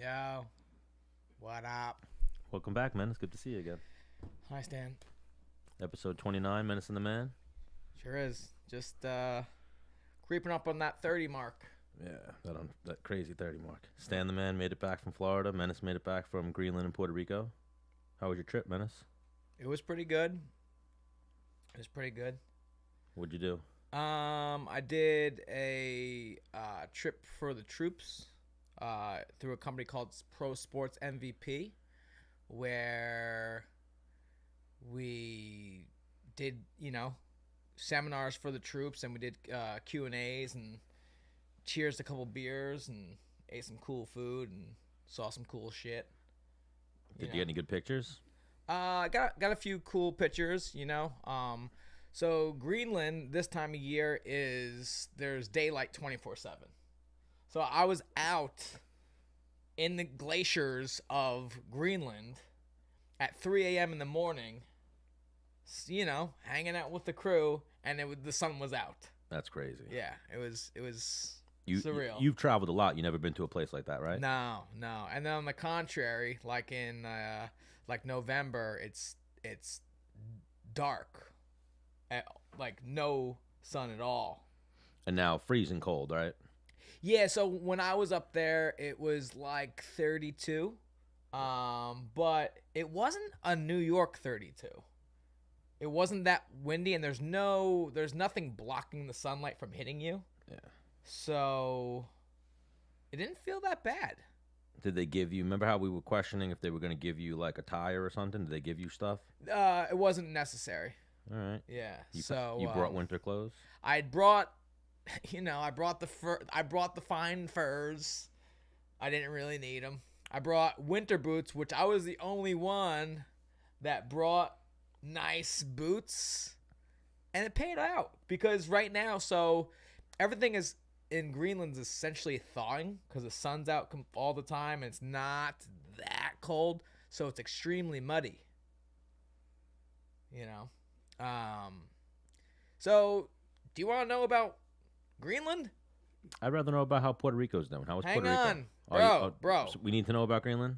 Yo, what up? Welcome back, man. It's good to see you again. Hi, Stan. Episode 29, Menace and the Man. Sure is. Just creeping up on that 30 mark. Yeah, that crazy 30 mark. Stan the Man made it back from Florida. Menace made it back from Greenland and Puerto Rico. How was your trip, Menace? It was pretty good. What'd you do? I did a trip for the troops through a company called Pro Sports MVP, where we did, seminars for the troops, and we did Q&As and cheers a couple beers and ate some cool food and saw some cool shit. Did you get any good pictures? Got a few cool pictures, So Greenland this time of year there's daylight 24/7. So I was out in the glaciers of Greenland at 3 a.m. in the morning, hanging out with the crew, and the sun was out. That's crazy. Yeah, it was surreal. You've traveled a lot. You never been to a place like that, right? No. And then on the contrary, like in November, it's dark, like no sun at all. And now freezing cold, right? Yeah, so when I was up there, it was like 32, but it wasn't a New York 32. It wasn't that windy, and there's nothing blocking the sunlight from hitting you. Yeah. So it didn't feel that bad. Did they give you, remember how we were questioning if they were going to give you like a tire or something? Did they give you stuff? It wasn't necessary. All right. Yeah. You brought winter clothes? I brought the fine furs. I didn't really need them. I brought winter boots, which I was the only one that brought nice boots, and it paid out because right now, so everything is in Greenland's essentially thawing because the sun's out all the time, and it's not that cold, so it's extremely muddy. So do you want to know about Greenland? I'd rather know about how Puerto Rico's doing. How was Hang Puerto on, Rico? bro. So we need to know about Greenland?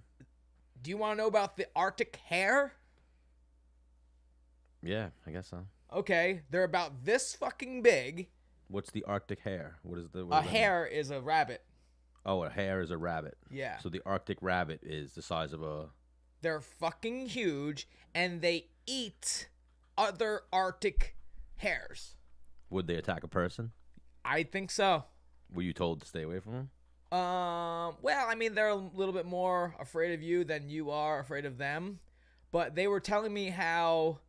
Do you want to know about the Arctic hare? Yeah, I guess so. Okay, they're about this fucking big. What's the Arctic hare? What is a hare is a rabbit. Oh, a hare is a rabbit. Yeah. So the Arctic rabbit is the size of a... They're fucking huge, and they eat other Arctic hares. Would they attack a person? I think so. Were you told to stay away from them? Well, I mean, they're a little bit more afraid of you than you are afraid of them. But they were telling me how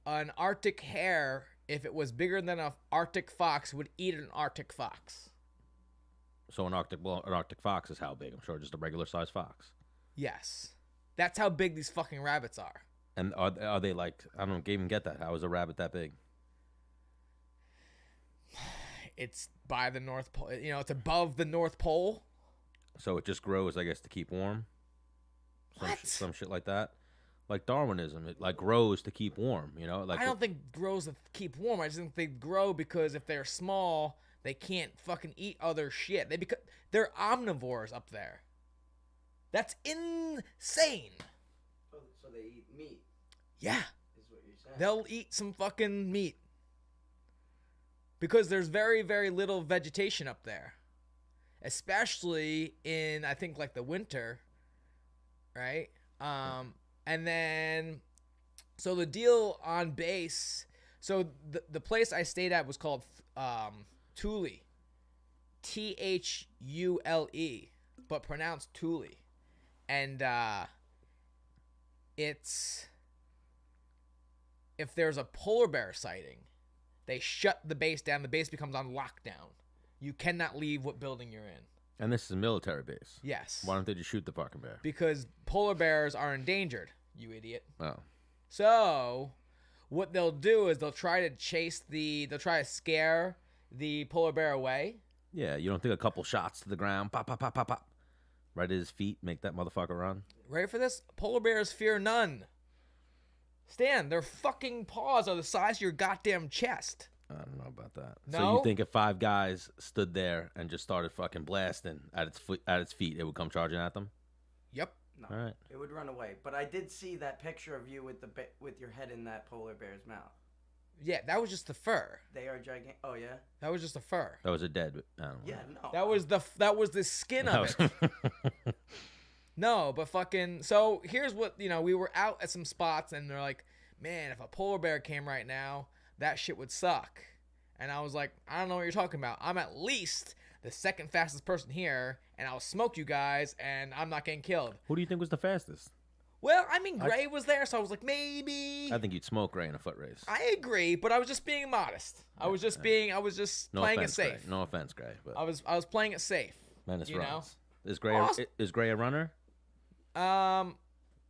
an Arctic hare, if it was bigger than an Arctic fox, would eat an Arctic fox. So an Arctic fox is how big? I'm sure just a regular sized fox. Yes. That's how big these fucking rabbits are. And are they like, I don't even get that. How is a rabbit that big? It's by the North Pole. It's above the North Pole. So it just grows, I guess, to keep warm? Some shit like that? Like Darwinism. It like grows to keep warm, Like I don't think grows to keep warm. I just think they grow because if they're small, they can't fucking eat other shit. They're omnivores up there. That's insane. So they eat meat. Yeah. Is what you're saying. They'll eat some fucking meat. Because there's very, very little vegetation up there. Especially in, I think, like the winter. Right? And then, so the deal on base, so the place I stayed at was called Thule. Thule, but pronounced Thule. And it's, if there's a polar bear sighting, they shut the base down. The base becomes on lockdown. You cannot leave what building you're in. And this is a military base? Yes. Why don't they just shoot the fucking bear? Because polar bears are endangered, you idiot. Oh. So what they'll do is they'll try to scare the polar bear away. Yeah, you don't think a couple shots to the ground, pop, pop, pop, pop, pop, right at his feet, make that motherfucker run? Ready for this? Polar bears fear none. Stan, their fucking paws are the size of your goddamn chest. I don't know about that. No? So you think if five guys stood there and just started fucking blasting at its feet, it would come charging at them? Yep. No, All right. it would run away. But I did see that picture of you with with your head in that polar bear's mouth. Yeah, that was just the fur. They are gigantic. Oh yeah. That was just the fur. That was a dead animal. Yeah. No. That was the skin That of was- it. No, but fucking. So here's what we were out at some spots, and they're like, "Man, if a polar bear came right now, that shit would suck." And I was like, "I don't know what you're talking about. I'm at least the second fastest person here, and I'll smoke you guys, and I'm not getting killed." Who do you think was the fastest? Well, I mean, Gray was there, so I was like, maybe. I think you'd smoke Ray in a foot race. I agree, but I was just being modest. I was just No playing offense, it safe. Gray. No offense, Gray. But I was playing it safe. Menace you know? runs. Is Gray Awesome. is Gray a runner? Um,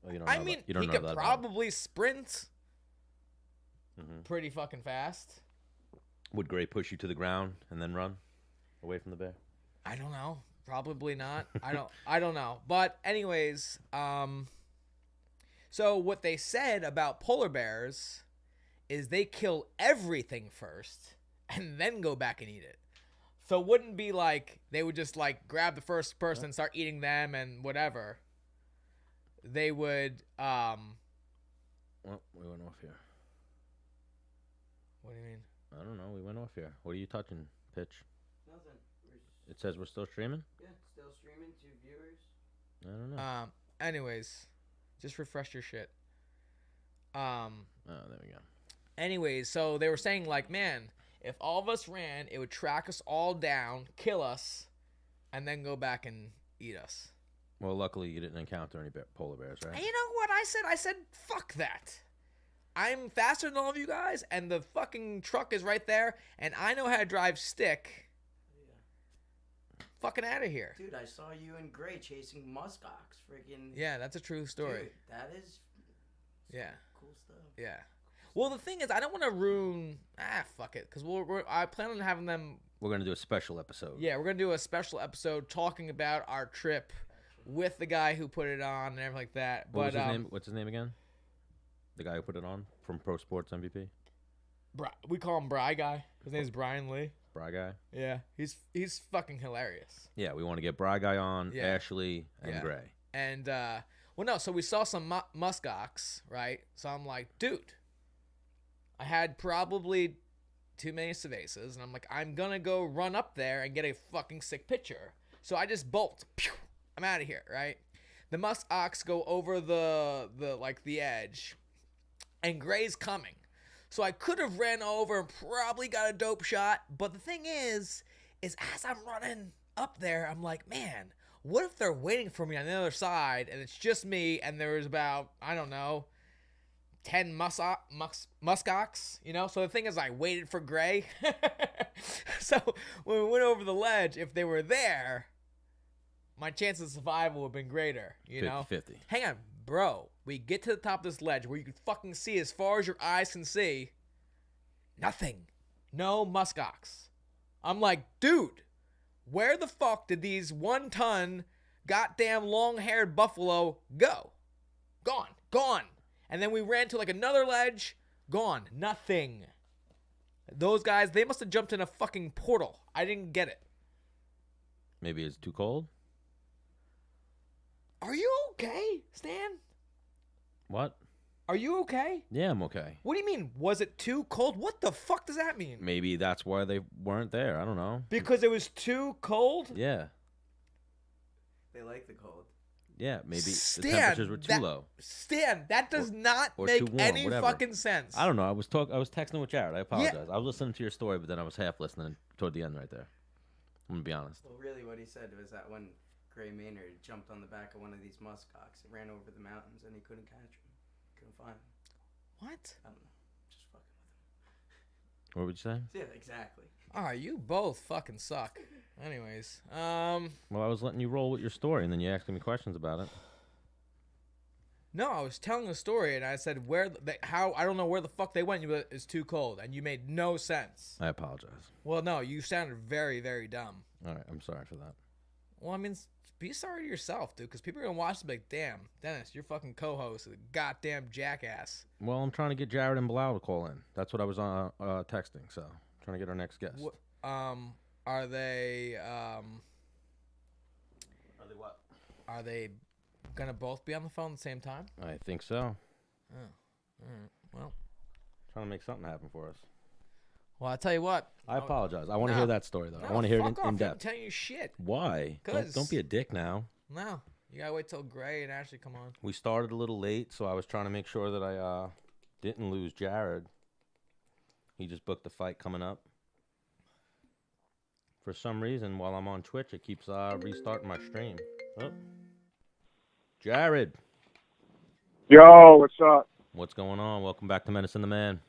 Oh, you don't I know mean, that. You don't he know could that about probably sprint him. pretty fucking fast. Would Gray push you to the ground and then run away from the bear? I don't know. Probably not. I don't know. But anyways, so what they said about polar bears is they kill everything first and then go back and eat it. So it wouldn't be like they would just like grab the first person and start eating them and whatever. They would Well, we went off here. What do you mean? I don't know. We went off here. What are you touching, Pitch? Nothing. It says we're still streaming? Yeah, still streaming to viewers. I don't know. Anyways, just refresh your shit. Oh, there we go. Anyways, so they were saying like, man, if all of us ran, it would track us all down, kill us, and then go back and eat us. Well, luckily you didn't encounter any polar bears, right? And you know what I said? I said, fuck that. I'm faster than all of you guys, and the fucking truck is right there, and I know how to drive stick. Yeah. Fucking out of here. Dude, I saw you and Gray chasing muskox. Freaking. Yeah, that's a true story. Dude, that is. Yeah. Cool stuff. Yeah. Well, the thing is, I don't want to ruin. Fuck it, because I plan on having them. We're going to do a special episode. Yeah, we're gonna do a special episode talking about our trip with the guy who put it on and everything like that. What was But his name? What's his name again? The guy who put it on from Pro Sports MVP? we call him Bry Guy. His name's Brian Lee. Bry Guy? Yeah, he's fucking hilarious. Yeah, we want to get Bry Guy on, Yeah. Ashley, and Yeah. Gray. And well, no, so we saw some muskox, right? So I'm like, dude, I had probably too many cervezas, and I'm like, I'm gonna go run up there and get a fucking sick picture. So I just bolt. Pew! I'm out of here, right? The muskox go over the edge, and Gray's coming. So I could have ran over and probably got a dope shot, but the thing is as I'm running up there, I'm like, man, what if they're waiting for me on the other side, and it's just me, and there's about, I don't know, 10 muskox, you know? So the thing is, I waited for Gray. So when we went over the ledge, if they were there, my chance of survival would have been greater, you know? 50-50. Hang on, bro. We get to the top of this ledge where you can fucking see as far as your eyes can see. Nothing. No muskox. I'm like, dude, where the fuck did these 1-ton goddamn long-haired buffalo go? Gone. And then we ran to like another ledge. Gone. Nothing. Those guys, they must have jumped in a fucking portal. I didn't get it. Maybe it's too cold? Are you okay, Stan? What? Are you okay? Yeah, I'm okay. What do you mean? Was it too cold? What the fuck does that mean? Maybe that's why they weren't there. I don't know. Because it was too cold? Yeah. They like the cold. Yeah, maybe Stan, the temperatures were too low. Stan, that does not or make too warm, any whatever. fucking sense. I don't know. I was texting with Jared. I apologize. I was listening to your story, but then I was half listening toward the end right there. I'm gonna be honest. Well, really, what he said was that when Gray Maynard jumped on the back of one of these muskox, it ran over the mountains, and he couldn't catch him. Couldn't find him. What? I don't know. Just fucking with him. What would you say? Yeah, exactly. Oh, you both fucking suck. Anyways, Well, I was letting you roll with your story, and then you asking me questions about it. no, I was telling a story, and I said how I don't know where the fuck they went. But it's too cold, and you made no sense. I apologize. Well, no, you sounded very, very dumb. All right, I'm sorry for that. Well, I mean, be sorry to yourself, dude, because people are gonna watch this and be like, damn, Dennis, your fucking co-host is a goddamn jackass. Well, I'm trying to get Jared and Belal to call in. That's what I was texting. So, trying to get our next guest. Are they Are they what? Are they Gonna both be on the phone at the same time? I think so. Oh, all right. Well, Trying to make something happen for us. I'll tell you what. I apologize. I want to No. hear that story, though. No, I want to hear it fuck off. in I'm depth. telling you shit. Why? 'Cause- Don't be a dick now. No. You gotta wait till Gray and Ashley come on. We started a little late, so I was trying to make sure that I didn't lose Jared. He just booked a fight coming up. For some reason, while I'm on Twitch, it keeps restarting my stream. Oh. Jared. Yo, what's up? What's going on? Welcome back to Menace and the Man.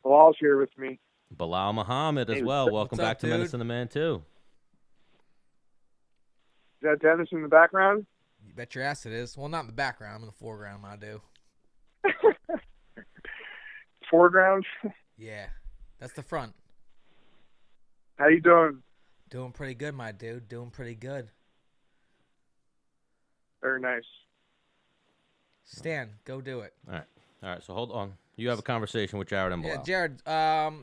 Belal's here with me. Belal Muhammad as Hey, well. Welcome what's up, back to Menace dude? and the Man, too. Is that Dennis in the background? You bet your ass it is. Well, not in the background. I'm in the foreground, I do. Foreground? Yeah. That's the front. How you doing? Doing pretty good, my dude. Doing pretty good. Very nice. Stan, go do it. All right, so hold on. You have a conversation with Jared and Belal. Yeah, Jared.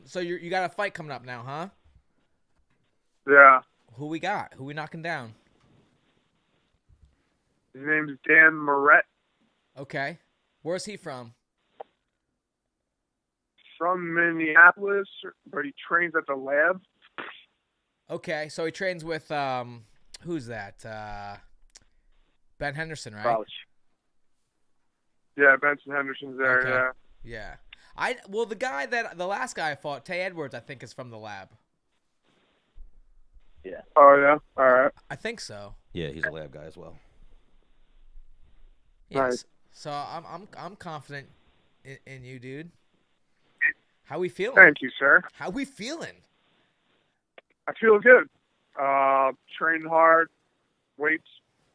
So you got a fight coming up now, huh? Yeah. Who we got? Who we knocking down? His name's Dan Moret Okay. Where's he from? from Minneapolis, but he trains at the lab. Okay, so he trains with who's that? Ben Henderson, right? College. Yeah, Benson Henderson's there, Okay. yeah. Yeah. The last guy I fought, Tay Edwards, I think is from the lab. Oh, yeah? All right. I think so. Yeah, he's a lab guy as well. Yes. Right. So I'm confident in you, dude. How we feeling? Thank you, sir. How we feeling? I feel good. Training hard. Weight's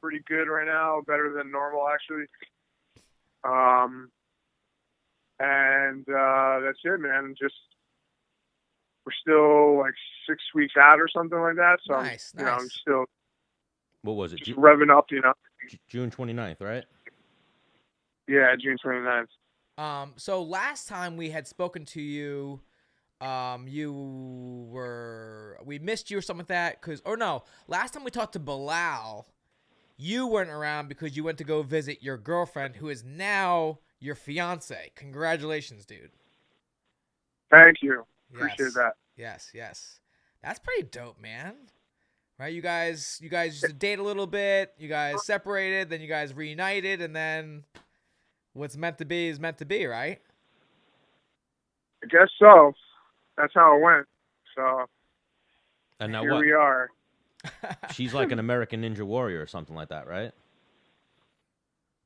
pretty good right now, better than normal, actually. And that's it, man. Just we're still like 6 weeks out or something like that. So Nice, I'm, I'm nice. still What was it? just revving up, you know. June 29th, right? Yeah, June 29th. So last time we had spoken to you, we missed you or something like that. Last time we talked to Belal, you weren't around because you went to go visit your girlfriend, who is now your fiance. Congratulations, dude. Thank you. Yes. Appreciate that. Yes. That's pretty dope, man. Right? You guys used to date a little bit. You guys separated, then you guys reunited, and then what's meant to be is meant to be, right? I guess so. That's how it went. So And now here what? we are. She's like an American Ninja Warrior or something like that, right?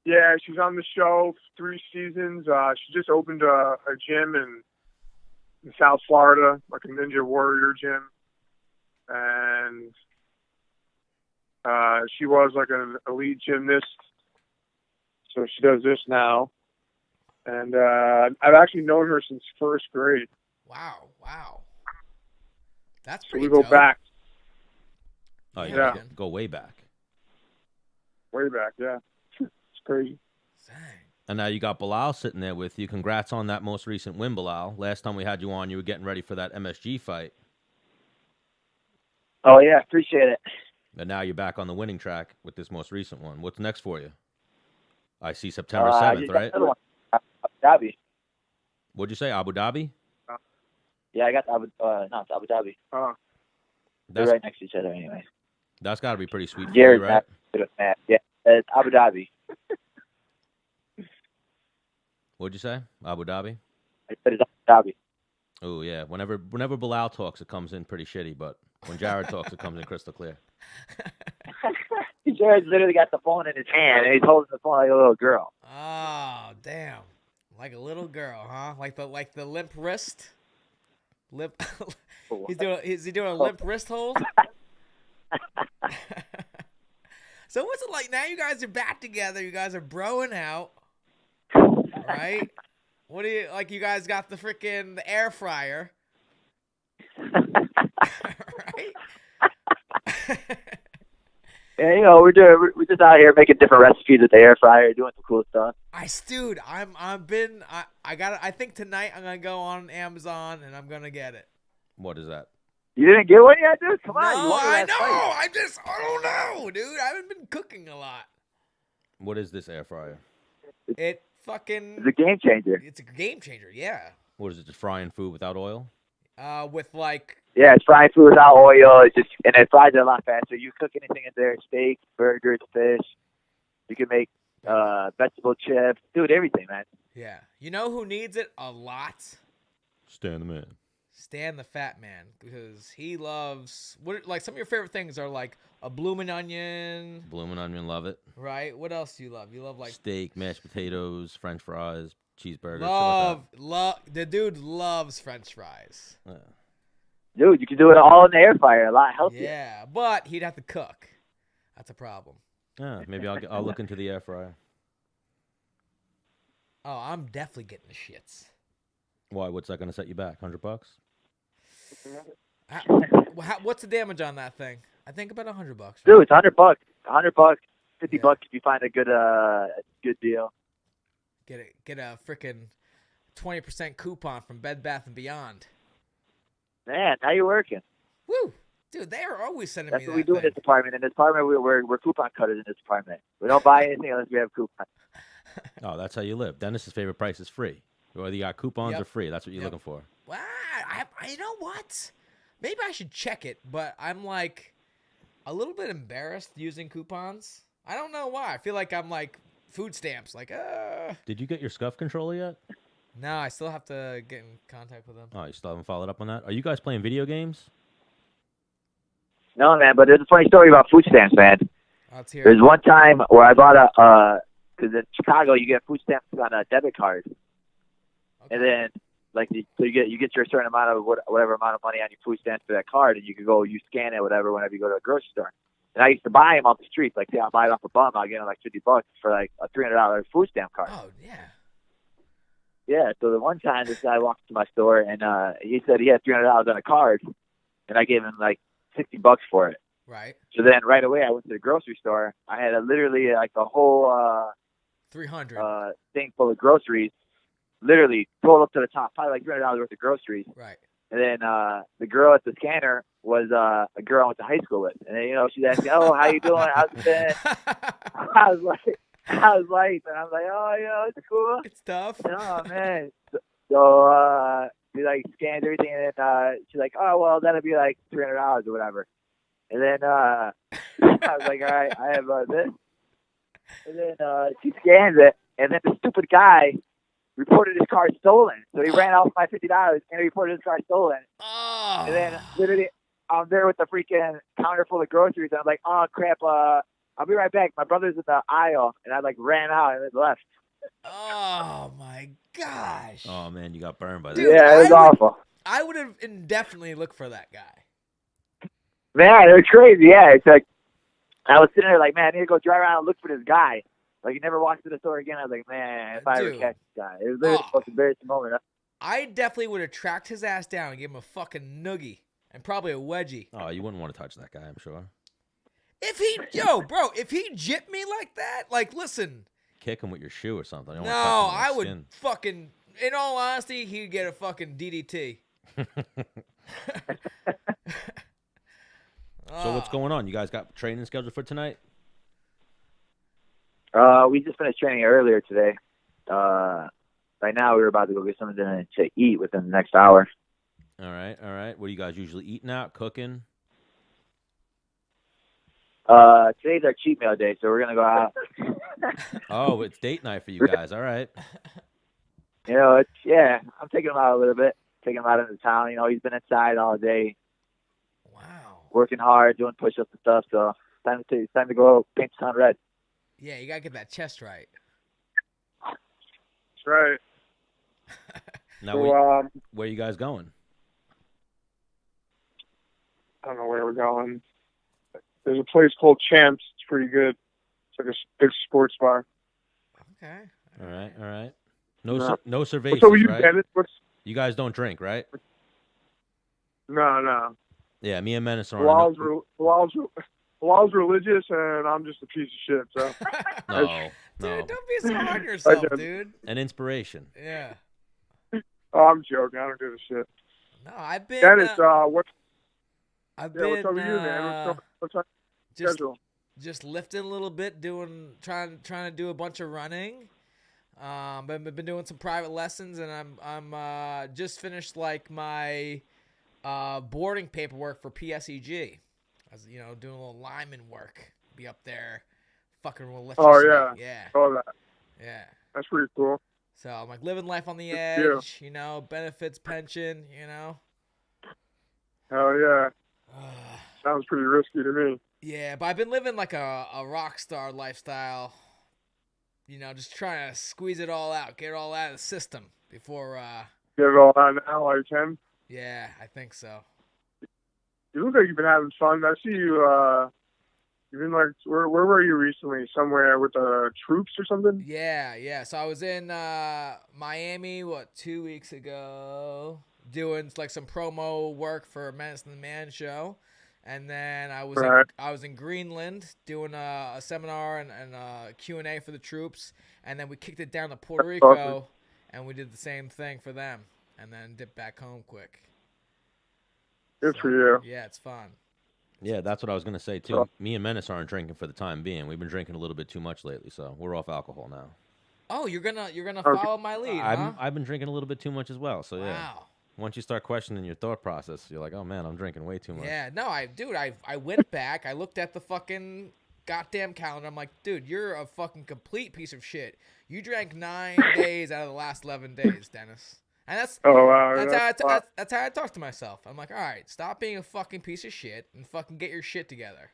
Yeah, she's on the show 3 seasons. She just opened a gym in South Florida, like a Ninja Warrior gym. And she was like an elite gymnast. So she does this now. And I've actually known her since 1st grade. Wow. That's So pretty we go dope. back, Oh, you Yeah. guys go way back. way back, yeah. It's crazy. Dang. And now you got Belal sitting there with you. Congrats on that most recent win, Belal. Last time we had you on, you were getting ready for that MSG fight. Oh, yeah, appreciate it. And now you're back on the winning track with this most recent one. What's next for you? I see September I 7th, just got right? another one. Abu Dhabi. What'd you say, Abu Dhabi? Yeah, I got it's Abu Dhabi. They're That's, right next to each other anyway. that's got to be pretty sweet for you, Jared's right? not good at math. Yeah, it's Abu Dhabi. What'd you say? Abu Dhabi? I said it's Abu Dhabi. Oh, yeah. Whenever Belal talks, it comes in pretty shitty, but when Jared talks, it comes in crystal clear. Jared's literally got the phone in his hand, and he's holding the phone like a little girl. Oh, damn. Like a little girl, huh? Like the limp wrist? Is he doing a limp wrist hold? So what's it like now? You guys are back together. You guys are broing out, right? What do you like? You guys got the freaking air fryer, right? Yeah, you know, we're just out here making different recipes with the air fryer, doing some cool stuff. Dude, I think tonight I'm gonna go on Amazon and I'm gonna get it. What is that? You didn't get one yet, dude? Come on. No, You won the I last know. fight. I don't know, dude. I haven't been cooking a lot. What is this air fryer? It fucking. It's a game changer. It's a game changer. Yeah. What is it? Just frying food without oil? With like. Yeah, it's frying food without oil. It's just, and it fries it a lot faster. You cook anything in there: steak, burgers, fish. You can make vegetable chips. Dude, everything, man. Yeah. You know who needs it a lot? Stan the man. Stan the fat man, because he loves like some of your favorite things are like a bloomin' onion. Bloomin' onion, love it. Right. What else do you love? You love like Steak, mashed potatoes, French fries, cheeseburgers. love. The dude loves French fries. Shit like that. Dude, you can do it all in the air fryer. A lot healthier. Yeah, but he'd have to cook. That's a problem. Yeah, maybe I'll look into the air fryer. Oh, I'm definitely getting the shits. Why? What's that gonna set you back? $100? What's the damage on that thing? I think about $100. Right? Dude, it's $100. $100, $50 Yeah. if you find a good deal. Get a freaking 20% coupon from Bed Bath and Beyond. Man, how you working? Woo, dude, they are always sending That's me what that we do in thing. this department. In this department, we're coupon cutters in this department. We don't buy anything unless we have coupon. Oh, that's how you live. Dennis's favorite price is free. Whether you got coupons Yep. or free, that's what you're Yep. looking for. Wow, you know what? Maybe I should check it, but I'm like a little bit embarrassed using coupons. I don't know why. I feel like I'm like food stamps. Like, Did you get your scuff controller yet? No, I still have to get in contact with them. Oh, you still haven't followed up on that? Are you guys playing video games? No, man, but there's a funny story about food stamps, man. Let's hear There's it. one time where I bought because in Chicago you get food stamps on a debit card, Okay. and then so you get your certain amount of whatever amount of money on your food stamps for that card, and you scan it whatever whenever you go to a grocery store. And I used to buy them off the street, like say I'll buy it off a bum, I'll get them like $50 for like a $300 food stamp card. Oh yeah. Yeah, so the one time this guy walked to my store and he said he had $300 on a card, and I gave him like $60 for it. Right. So then right away I went to the grocery store. I had literally like a whole 300. thing full of groceries, literally pulled up to the top, probably like $300 worth of groceries. Right. And then the girl at the scanner was a girl I went to high school with, and then, she's asking, "Oh, how you doing? How's it been?" I was like, and I'm like, "Oh, it's cool." It's tough. Oh man. So he like scanned everything, and then she's like, "Oh well, that'll be like $300 or whatever." And then I was like, "All right, I have this." And then she scans it, and then the stupid guy reported his car stolen. So he ran off my $50 and reported his car stolen. Oh. And then literally, I'm there with the freaking counter full of groceries, and I'm like, "Oh crap! I'll be right back. My brother's in the aisle," and I like ran out and then left. Oh my gosh. Oh man, you got burned by that. Dude, Yeah, it was awful. I would have indefinitely looked for that guy. Man, it was crazy. Yeah, it's like I was sitting there like, man, I need to go drive around and look for this guy. Like, he never walked to the store again. I was like, man, if I ever Dude. catch this guy, it was literally the most embarrassing moment. I definitely would have tracked his ass down and gave him a fucking noogie and probably a wedgie. Oh, you wouldn't want to touch that guy, I'm sure. If he jipped me like that, like, listen. Kick him with your shoe or something. You No, don't wanna touch him on I the would skin. fucking, in all honesty, he'd get a fucking DDT. So what's going on? You guys got training scheduled for tonight? We just finished training earlier today. Right now, we were about to go get something to eat within the next hour. All right, all right. What are you guys usually eating out, cooking? Today's our cheat meal day, so we're gonna go out. Oh, it's date night for you guys. All right. I'm taking him out a little bit, taking him out into town. He's been inside all day, Wow. working hard, doing push-ups and stuff. So it's time to go paint the town red. Yeah, you gotta get that chest right. That's right. Now, So, where you guys going? I don't know where we're going. There's a place called Champs. It's pretty good. It's like a big sports bar. Okay. All right, all right. No. No What's cervezas, up with you, right? Dennis? You guys don't drink, right? No. Yeah, me and Menace are on. Bilal's religious, and I'm just a piece of shit. So No, Dude, no. don't be so hard on yourself, did. dude. An inspiration. Yeah. I'm joking. I don't give a shit. No, I've been. Dennis, I've Yeah, been what's up with you, man? What's on your just schedule? just lifting a little bit, trying to do a bunch of running. But I've been doing some private lessons, and I'm just finished like my boarding paperwork for PSEG. I was doing a little lineman work. Be up there, fucking Oh, yeah. yeah, All that. yeah. That's pretty cool. So I'm like living life on the Good for edge, benefits, pension. Hell yeah. Sounds pretty risky to me. Yeah, but I've been living like a rock star lifestyle. Just trying to squeeze it all out, get it all out of the system before. Get it all out now while you can. Yeah, I think so. You look like you've been having fun. I see you. You've been like, where were you recently? Somewhere with the troops or something? Yeah. So I was in Miami, 2 weeks ago, doing like some promo work for Menace and the Man show, and then I was in Greenland doing a seminar and a Q&A for the troops, and then we kicked it down to Puerto Rico, awesome. And we did the same thing for them, and then dipped back home quick. Good for you. Yeah, it's fun. Yeah, that's what I was gonna say too. Me and Menace aren't drinking for the time being. We've been drinking a little bit too much lately, so we're off alcohol now. Oh, you're gonna follow my lead, huh? I've been drinking a little bit too much as well. So yeah. Wow. Once you start questioning your thought process, you're like, oh man, I'm drinking way too much. Yeah, no, I went back. I looked at the fucking goddamn calendar. I'm like, dude, you're a fucking complete piece of shit. You drank 9 days out of the last 11 days, Dennis. And that's how I talk to myself. I'm like, all right, stop being a fucking piece of shit and fucking get your shit together.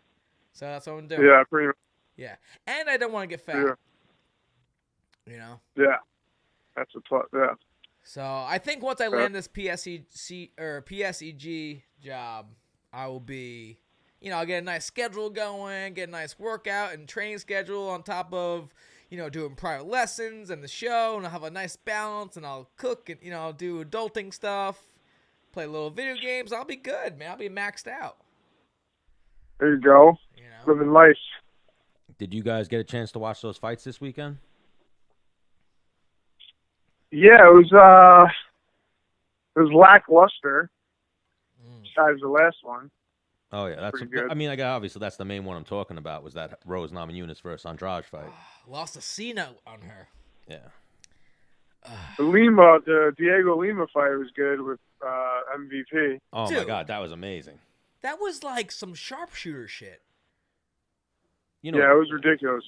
So that's what I'm doing. Yeah, pretty much. Yeah, and I don't want to get fat. Yeah. Yeah, that's a plus. Yeah. So I think once I land this PSEG job, I will be, I'll get a nice schedule going, get a nice workout and training schedule on top of, doing private lessons and the show, and I'll have a nice balance, and I'll cook and, I'll do adulting stuff, play little video games. I'll be good, man. I'll be maxed out. There you go. Living life. Did you guys get a chance to watch those fights this weekend? Yeah, it was lackluster. Besides the last one. Oh yeah, that's. Good. I mean, obviously that's the main one I'm talking about. Was that Rose Namajunas versus Andrade fight? Lost a C-note on her. Yeah. The Diego Lima fight was good with MVP. Oh Dude, my God, that was amazing. That was like some sharpshooter shit. Yeah, it was ridiculous.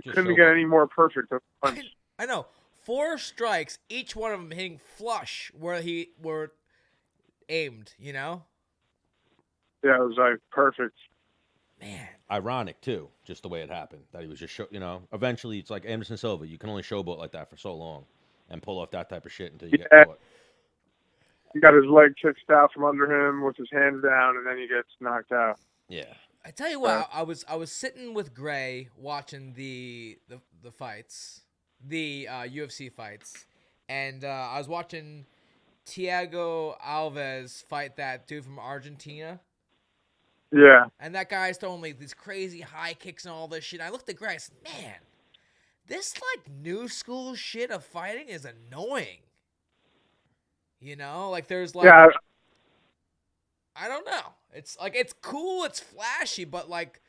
Couldn't get any more perfect. I know. 4 strikes, each one of them hitting flush where were aimed. Yeah, it was like perfect. Man. Ironic too, just the way it happened. That he was just eventually it's like Anderson Silva. You can only showboat like that for so long and pull off that type of shit until you get caught. He got his leg kicked out from under him with his hands down, and then he gets knocked out. Yeah. I tell you what, I was sitting with Gray watching the fights, the UFC fights, and I was watching Thiago Alves fight that dude from Argentina. Yeah. And that guy's throwing like these crazy high kicks and all this shit. I looked at Gray, I said, man, this like new school shit of fighting is annoying. Like there's like, yeah. I don't know. It's like, it's cool, it's flashy, but like,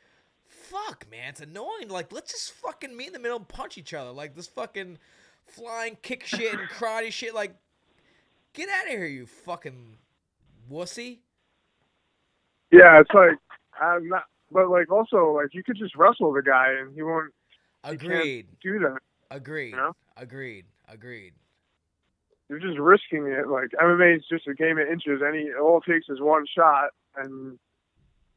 fuck, man, it's annoying. Like, let's just fucking meet in the middle and punch each other. Like this fucking flying kick shit and karate shit. Like, get out of here, you fucking wussy. Yeah, it's like I'm not, but like also like you could just wrestle the guy and he won't. Agreed. Do that. Agreed. You know? Agreed. You're just risking it. Like MMA is just a game of inches. All it takes is one shot, and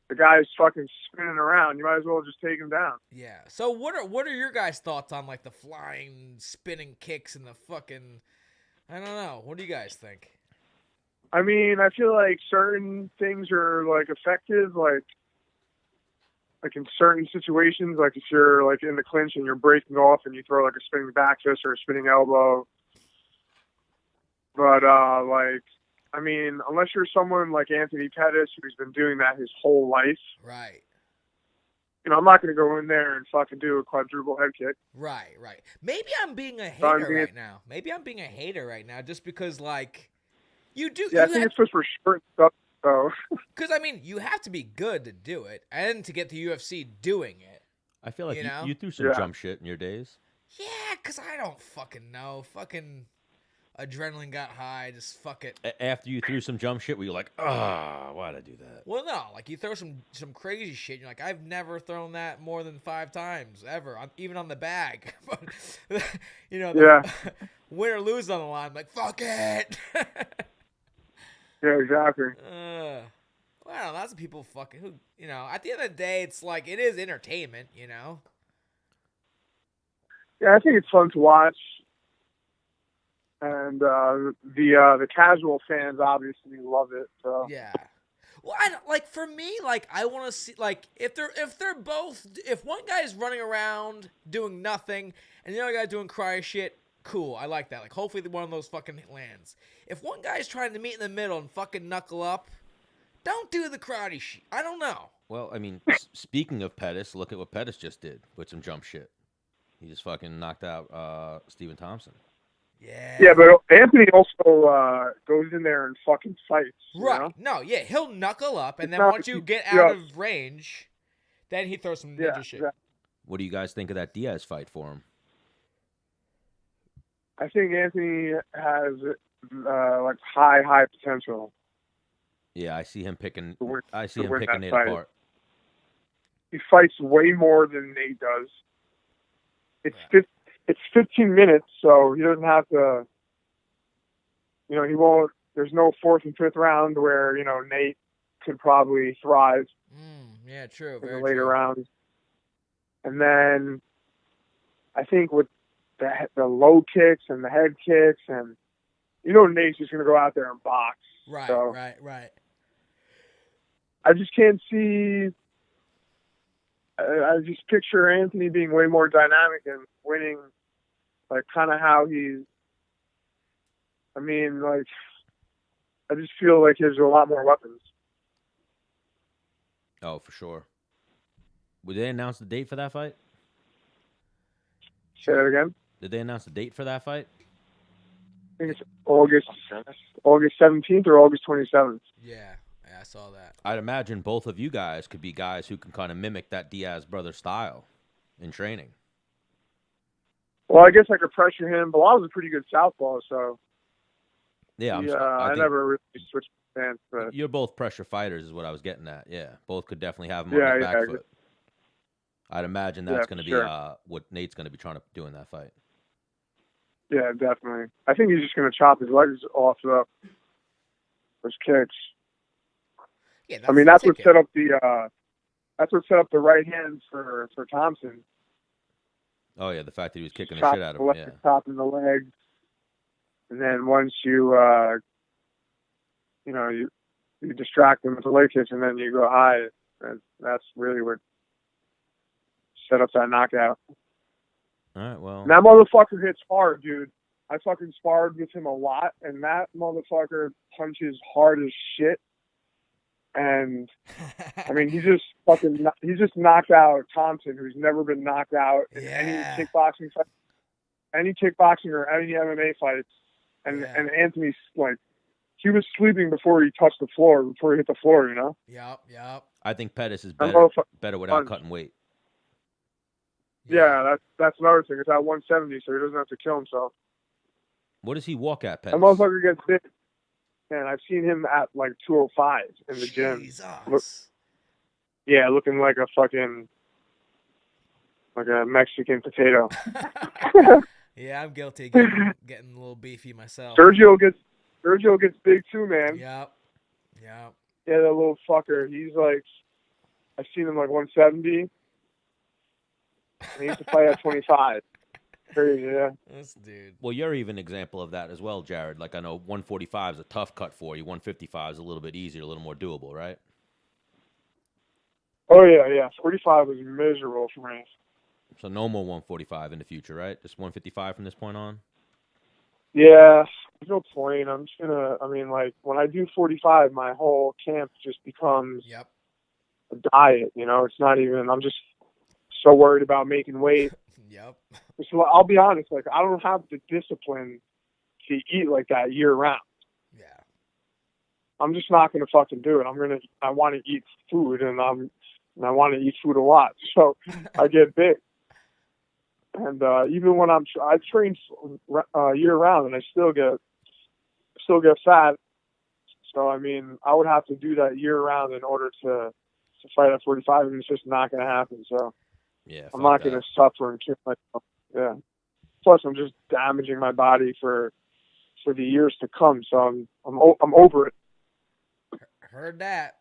the guy's fucking spinning around. You might as well just take him down. Yeah. So what are your guys' thoughts on like the flying, spinning kicks and the fucking? I don't know. What do you guys think? I mean, I feel like certain things are like effective, like in certain situations, like if you're like in the clinch and you're breaking off and you throw like a spinning back fist or a spinning elbow. But like, I mean, unless you're someone like Anthony Pettis who's been doing that his whole life, right? I'm not going to go in there and fucking do a quadruple head kick. Right. Maybe I'm being a hater right now. Just because like. You do. Yeah, I think it's just for short stuff. So Because, I mean, you have to be good to do it and to get the UFC doing it. I feel like You know? you threw some Yeah. jump shit in your days. Yeah, because I don't fucking know. Fucking adrenaline got high. Just fuck it. After you threw some jump shit, were you like, why'd I do that? Well, no. Like, you throw some crazy shit. You're like, I've never thrown that more than 5 times, ever. Even on the bag. But, you know, Yeah. win or lose on the line. I'm like, fuck it. yeah, exactly. Well, lots of people fucking who, you know, at the end of the day, it's like, it is entertainment, you know? Yeah, I think it's fun to watch, and the casual fans obviously love it. So Yeah. Well, I don't, like, for me, like, I want to see, like, if one guy's running around doing nothing and the other guy doing cry shit, cool. I like that. Like, hopefully one of those fucking lands. If one guy's trying to meet in the middle and fucking knuckle up, don't do the karate shit. I don't know. Well, I mean, speaking of Pettis, look at what Pettis just did with some jump shit. He just fucking knocked out Stephen Thompson. Yeah. yeah, but Anthony also goes in there and fucking fights. You Right. know? No, yeah, he'll knuckle up, and It's then not- once you get yeah. out of range, then he throws some ninja shit. Yeah. What do you guys think of that Diaz fight for him? I think Anthony has like high potential. Yeah, I see him picking. To win- I see to him win picking that Nate fight. apart. He fights way more than Nate does. It's Right. it's 15 minutes, so he doesn't have to. You know, he won't. There's no 4th and 5th round where Nate could probably thrive Yeah, true. in the Very later true. rounds. And then I think with the low kicks and the head kicks, and Nate's just gonna go out there and box. Right, So right. I just can't see. I just picture Anthony being way more dynamic and winning, like kind of how he's. I mean, like, I just feel like he has a lot more weapons. Oh, for sure. Would they announce the date for that fight? Say that again. Did they announce the date for that fight? I think it's August 17th or August 27th. Yeah, I saw that. I'd imagine both of you guys could be guys who can kind of mimic that Diaz brother style in training. Well, I guess I could pressure him. Bilal's a pretty good southpaw, so Yeah, I think never really switched stance. But you're both pressure fighters, is what I was getting at. Yeah, both could definitely have him on Yeah, his yeah, back foot. I'd imagine that's Yeah, going to be sure. what Nate's going to be trying to do in that fight. yeah, definitely. I think he's just going to chop his legs off those kicks. Yeah, I mean, the that's what ticket. set up the right hand for Thompson. Oh yeah, the fact that he was kicking the Chop shit out of the him. leg, Yeah. chopping the legs, and then once you you distract him with the leg kicks, and then you go high. And that's really what set up that knockout. All right. Well. And that motherfucker hits hard, dude. I fucking sparred with him a lot, and that motherfucker punches hard as shit. And I mean, he just knocked out Thompson, who's never been knocked out in any kickboxing fight, any kickboxing or any MMA fights. And Anthony's like, he was sleeping before he touched the floor, before he hit the floor, you know? Yep. I think Pettis is That better motherfucker without punch. cutting weight. Yeah, that's another thing. It's at 170, so he doesn't have to kill himself. What does he walk at, That Pettis? motherfucker gets big. Man, I've seen him at like 205 in the gym. Jesus. Yeah, looking like a Mexican potato. Yeah, I'm guilty of getting a little beefy myself. Sergio gets big too, man. Yep. Yeah, that little fucker. He's like, I've seen him like 170. And he used to fight at 25. Crazy, yeah. This dude. Well, you're even an example of that as well, Jared. Like, I know 145 is a tough cut for you. 155 is a little bit easier, a little more doable, right? Oh, yeah. 45 was miserable for me. So no more 145 in the future, right? Just 155 from this point on? Yeah, there's no point. I'm just gonna, when I do 45, my whole camp just becomes Yep. a diet, you know? It's not even, I'm just so worried about making weight. Yep. So I'll be honest, like, I don't have the discipline to eat like that year round. Yeah. I'm just not gonna fucking do it. I want to eat food, and I want to eat food a lot, so I get big. And even when I train year round, and I still get fat. So I mean, I would have to do that year round in order to fight at 45, and it's just not gonna happen. So Yeah, I'm not gonna suffer and kill myself. Yeah. Plus, I'm just damaging my body for the years to come. So I'm over it. Heard that.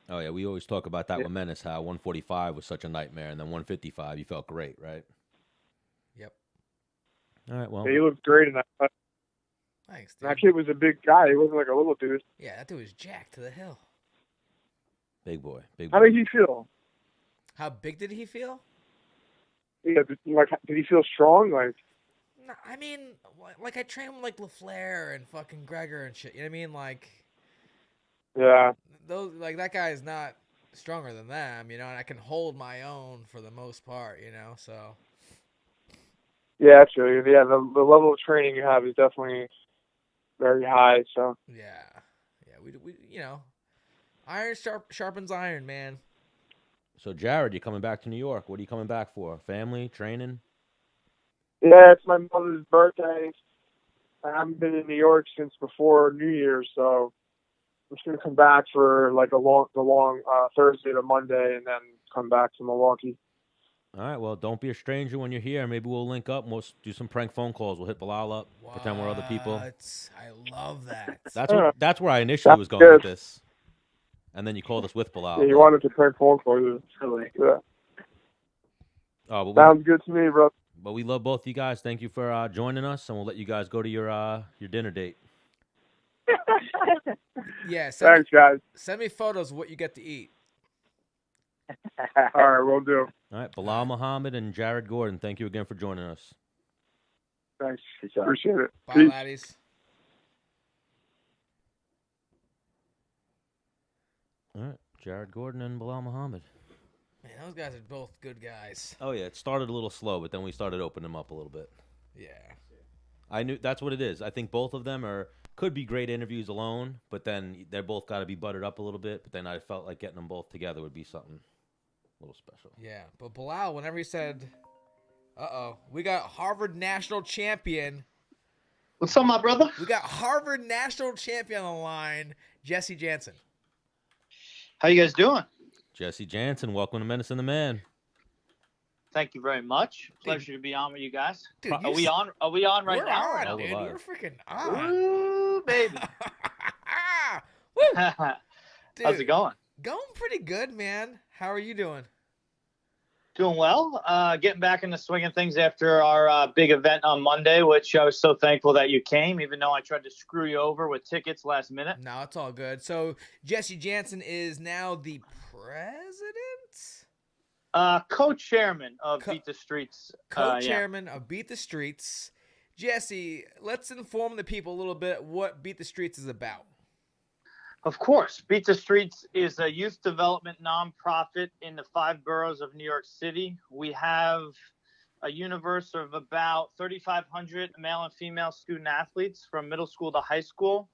Oh yeah, we always talk about that with Menace, how 145 was such a nightmare, and then 155 you felt great, right? Yep. All right, well. Yeah, he looked great in that fight. Thanks, dude. That kid was a big guy. He wasn't like a little dude. Yeah, that dude was jacked to the hill. Big boy. How did he feel? How big did he feel? Yeah, did he feel strong? Like, No, I mean, like I train with like LaFleur and fucking Gregor and shit. You know what I mean? Like, yeah, those like that guy is not stronger than them, you know. And I can hold my own for the most part, you know. So. Yeah, actually, yeah. The level of training you have is definitely very high. So. Yeah, we you know, iron sharpens iron, man. So Jared, you're coming back to New York. What are you coming back for? Family, training? Yeah, it's my mother's birthday. I haven't been in New York since before New Year's, so I'm just gonna come back for like the long Thursday to Monday, and then come back to Milwaukee. All right, well, don't be a stranger when you're here. Maybe we'll link up and we'll do some prank phone calls. We'll hit Belal up, pretend we're other people. I love that. That's where I initially was going good. with this. And then you called us with Belal. Yeah, you wanted to prank phone calls. Yeah. Oh, Sounds good to me, bro. But we love both of you guys. Thank you for joining us, and we'll let you guys go to your dinner date. Yeah, thanks, guys. Send me photos of what you get to eat. All right, we'll do. All right, Belal Muhammad and Jared Gordon, thank you again for joining us. Thanks. Appreciate it. Bye, Peace. laddies. All right, Jared Gordon and Belal Muhammad. Man, those guys are both good guys. Oh, yeah, it started a little slow, but then we started opening them up a little bit. Yeah. I knew that's what it is. I think both of them could be great interviews alone, but then they're both got to be buttered up a little bit. But then I felt like getting them both together would be something a little special. Yeah, but Belal, whenever he said, we got Harvard national champion. What's up, my brother? We got Harvard national champion on the line, Jesse Jantzen. How you guys doing? Jesse Jantzen, welcome to Menace and the Man. Thank you very much. Pleasure to be on with you guys. Dude, Are we on? Are we on right we're now? on, now? dude. We're You're freaking on. Ooh, baby. Woo! Dude, How's it going? Going pretty good, man. How are you doing? Doing well. Getting back in the swing of things after our big event on Monday, which I was so thankful that you came, even though I tried to screw you over with tickets last minute. No, it's all good. So Jesse Jantzen is now the president? Co-chairman of Beat the Streets. Co-chairman of Beat the Streets. Jesse, let's inform the people a little bit what Beat the Streets is about. Of course. Beat the Streets is a youth development nonprofit in the 5 boroughs of New York City. We have a universe of about 3,500 male and female student athletes from middle school to high school.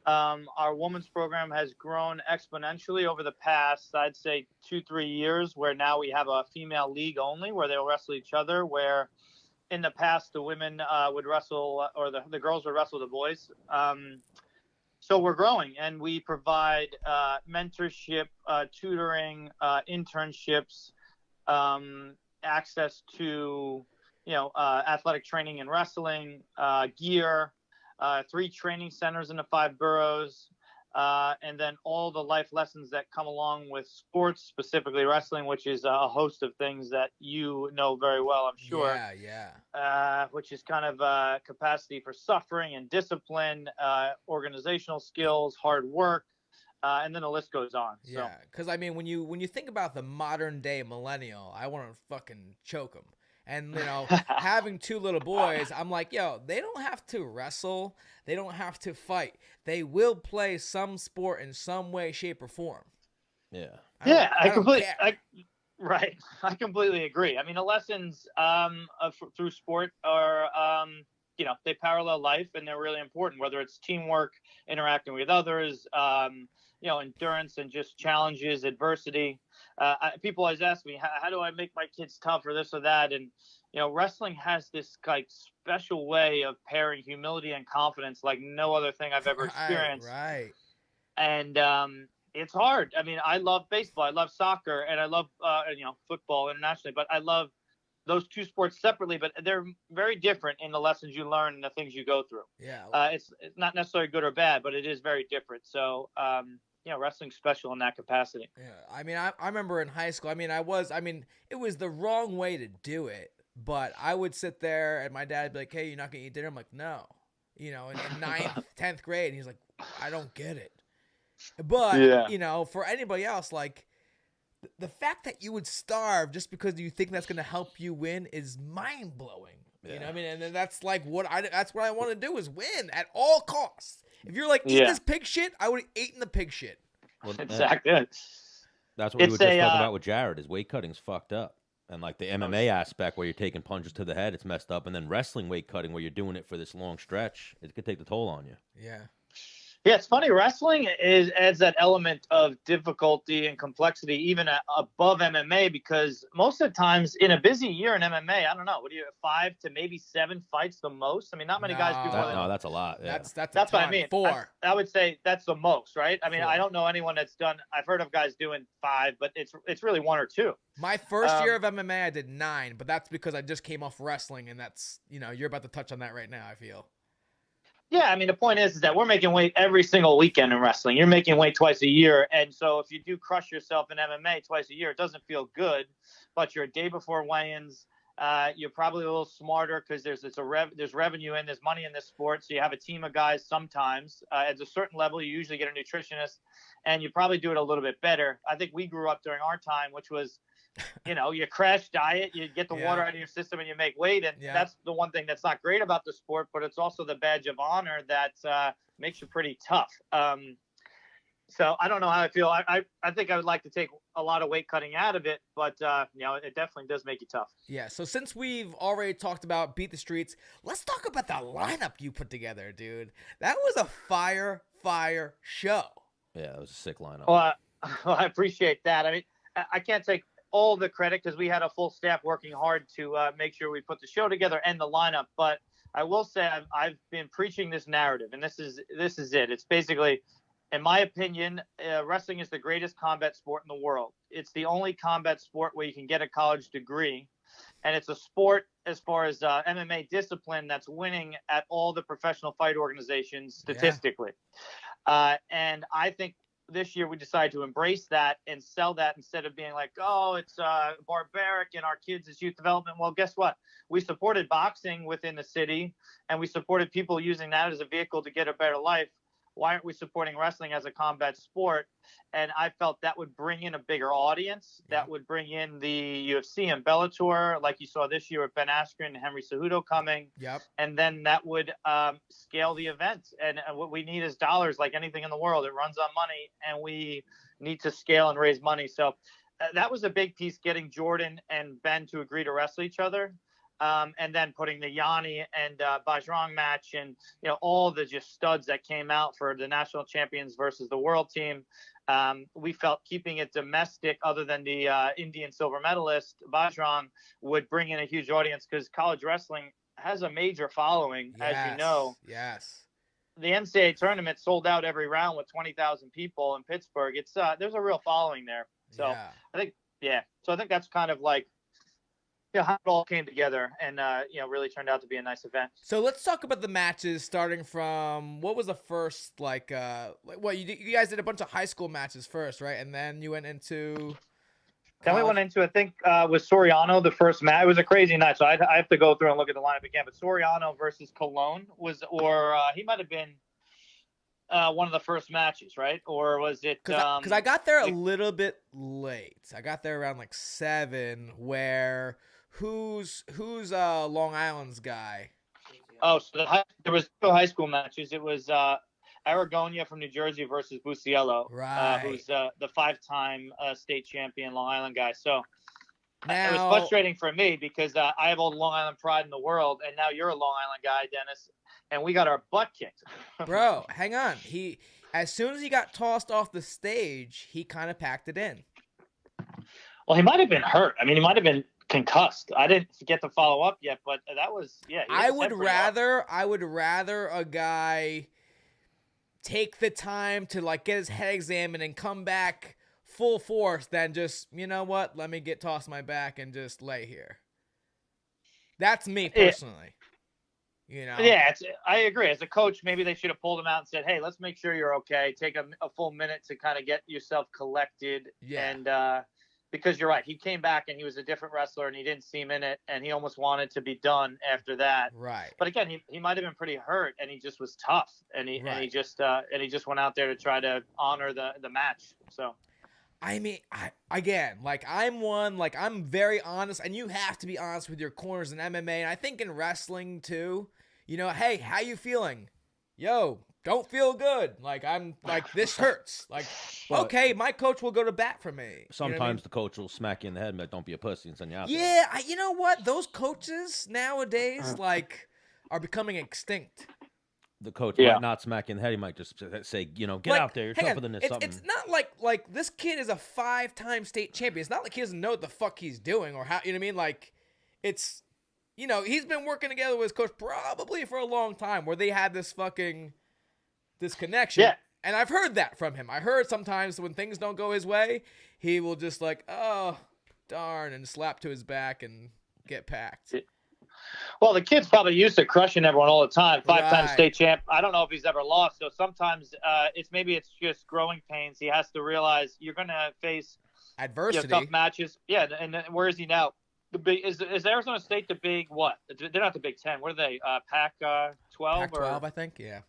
Our women's program has grown exponentially over the past, I'd say, 2-3 years, where now we have a female league only, where they'll wrestle each other, where in the past the women would wrestle, or the girls would wrestle the boys. So we're growing, and we provide mentorship, tutoring, internships, access to, athletic training and wrestling, gear, 3 training centers in the 5 boroughs, and then all the life lessons that come along with sports, specifically wrestling, which is a host of things that you know very well, I'm sure. Yeah. Which is kind of capacity for suffering and discipline, organizational skills, hard work, and then the list goes on. Yeah, because I mean, when you think about the modern day millennial, I want to fucking choke them. And, having 2 little boys, I'm like, yo, they don't have to wrestle. They don't have to fight. They will play some sport in some way, shape, or form. Yeah. I completely agree. I mean, the lessons through sport are they parallel life and they're really important, whether it's teamwork, interacting with others, endurance and just challenges, adversity. People always ask me, how do I make my kids tough or this or that? And, wrestling has this like special way of pairing humility and confidence like no other thing I've ever experienced. Right. And it's hard. I mean, I love baseball, I love soccer, and I love football internationally, but I love those two sports separately, but they're very different in the lessons you learn and the things you go through. Yeah. It's not necessarily good or bad, but it is very different. So, wrestling's special in that capacity. Yeah. I mean, I remember in high school, it was the wrong way to do it, but I would sit there and my dad would be like, hey, you're not going to eat dinner? I'm like, no. In 9th, 10th grade, he's like, I don't get it. But, for anybody else, like, the fact that you would starve just because you think that's going to help you win is mind blowing. Yeah. You know what I mean? And then that's like that's what I want to do is win at all costs. If you're like, eat this pig shit, I would have eaten the pig shit. Well, exactly. That's what we were just talking about with Jared. His weight cutting's fucked up. And like the MMA aspect where you're taking punches to the head, it's messed up. And then wrestling weight cutting where you're doing it for this long stretch, it could take the toll on you. Yeah. Yeah, it's funny. Wrestling adds that element of difficulty and complexity even above MMA, because most of the times in a busy year in MMA, I don't know, what do you have, 5 to maybe 7 fights the most? I mean, not many guys do more than No, that's a lot. Yeah. That's what I mean. 4. I would say that's the most, right? I mean, 4. I don't know anyone that's done. I've heard of guys doing 5, but it's really 1 or 2. My first year of MMA, I did 9, but that's because I just came off wrestling, and that's you're about to touch on that right now. I feel. Yeah, I mean, the point is that we're making weight every single weekend in wrestling. You're making weight twice a year. And so if you do crush yourself in MMA twice a year, it doesn't feel good. But you're a day before weigh-ins. You're probably a little smarter because there's revenue in, there's money in this sport. So you have a team of guys sometimes. At a certain level, you usually get a nutritionist. And you probably do it a little bit better. I think we grew up during our time, which was, you crash diet, you get the water out of your system and you make weight. And that's the one thing that's not great about the sport, but it's also the badge of honor that makes you pretty tough. So I don't know how I feel. I think I would like to take a lot of weight cutting out of it, but it definitely does make you tough. Yeah. So since we've already talked about Beat the Streets, let's talk about the lineup you put together, dude. That was a fire show. Yeah, it was a sick lineup. Well, I appreciate that. I mean, I can't take all the credit because we had a full staff working hard to make sure we put the show together and the lineup. But I will say I've been preaching this narrative, and this is it. It's basically, in my opinion, wrestling is the greatest combat sport in the world. It's the only combat sport where you can get a college degree, and it's a sport as far as MMA discipline that's winning at all the professional fight organizations statistically. And I think this year we decided to embrace that and sell that instead of being like, oh, it's barbaric and our kids is youth development. Well, guess what? We supported boxing within the city and we supported people using that as a vehicle to get a better life. Why aren't we supporting wrestling as a combat sport? And I felt that would bring in a bigger audience. That would bring in the UFC and Bellator, like you saw this year with Ben Askren and Henry Cejudo coming. Yep. And then that would scale the event. And what we need is dollars, like anything in the world. It runs on money, and we need to scale and raise money. So that was a big piece, getting Jordan and Ben to agree to wrestle each other. And then putting the Yanni and Bajrang match and, all the just studs that came out for the national champions versus the world team. We felt keeping it domestic, other than the Indian silver medalist, Bajrang, would bring in a huge audience because college wrestling has a major following, as you know. Yes. The NCAA tournament sold out every round with 20,000 people in Pittsburgh. It's there's a real following there. So I think that's kind of like, how it all came together and, really turned out to be a nice event. So let's talk about the matches, starting from what was the first, you guys did a bunch of high school matches first, right? And then you went into Then we went into, I think, with Soriano, the first match. It was a crazy night, so I have to go through and look at the lineup again. But Soriano versus Cologne he might have been one of the first matches, right? Or was it? Because I got there a little bit late. I got there around 7, where who's Long Island's guy? Oh, so there was 2 high school matches. It was Aragonia from New Jersey versus Busiello, right? Who's the 5-time state champion Long Island guy. So It was Now, frustrating for me because I have all the Long Island pride in the world, and now you're a Long Island guy, Dennis, and we got our butt kicked. bro, hang on. As soon as he got tossed off the stage, he kind of packed it in. Well, he might have been hurt. I mean, he might have been concussed. I didn't get to follow up yet, but that was he hit I his would head pretty hard. rather a guy take the time to like get his head examined and come back full force than just, you know what, let me get tossed my back and just lay here. That's me personally. You know? Yeah, I agree. As a coach, maybe they should have pulled him out and said, "Hey, let's make sure you're okay. Take a full minute to kind of get yourself collected." Yeah. And because you're right, he came back and he was a different wrestler and he didn't seem in it, and he almost wanted to be done after that. Right. But again, he might have been pretty hurt, and he just was tough, and he just went out there to try to honor the match. So. I mean, I'm very honest, and you have to be honest with your corners in MMA, and I think in wrestling too. You know, hey, how you feeling? Yo, don't feel good. Like, I'm like, this hurts. Like, But okay, my coach will go to bat for me. sometimes the coach will smack you in the head and be like, don't be a pussy, and send you out there. Yeah, you know what? Those coaches nowadays, like, are becoming extinct. The coach might not smack you in the head. He might just say, get Like, out there. You're hang tougher on, than this. It's not like this kid is a 5-time state champion. It's not like he doesn't know what the fuck he's doing or how, you know what I mean? Like, it's, he's been working together with his coach probably for a long time where they had this connection. Yeah. And I've heard that from him. I heard sometimes when things don't go his way, he will just like, oh, darn, and slap to his back and get packed. Well, the kid's probably used to crushing everyone all the time. 5-time Right. state champ. I don't know if he's ever lost. So sometimes it's just growing pains. He has to realize you're going to face Adversity. tough matches. Yeah, and where is he now? The big is Arizona State the big what? They're not the Big Ten. What are they? Pac-12? Pac-12, I think. Yeah.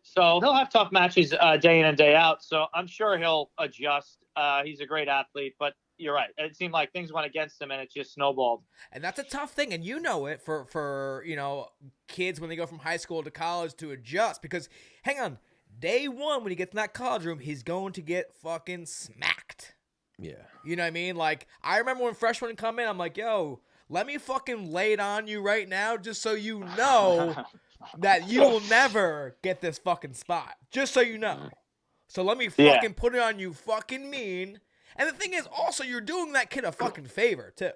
So he'll have tough matches day in and day out. So I'm sure he'll adjust. He's a great athlete, but you're right. It seemed like things went against him, and it just snowballed. And that's a tough thing, and you know it for kids when they go from high school to college to adjust. Because hang on, day one when he gets in that college room, he's going to get fucking smacked. Yeah. You know what I mean? Like, I remember when freshmen come in, I'm like, yo, let me fucking lay it on you right now, just so you know that you will never get this fucking spot. Just so you know. So let me fucking put it on you fucking mean. And the thing is, also, you're doing that kid a fucking favor, too.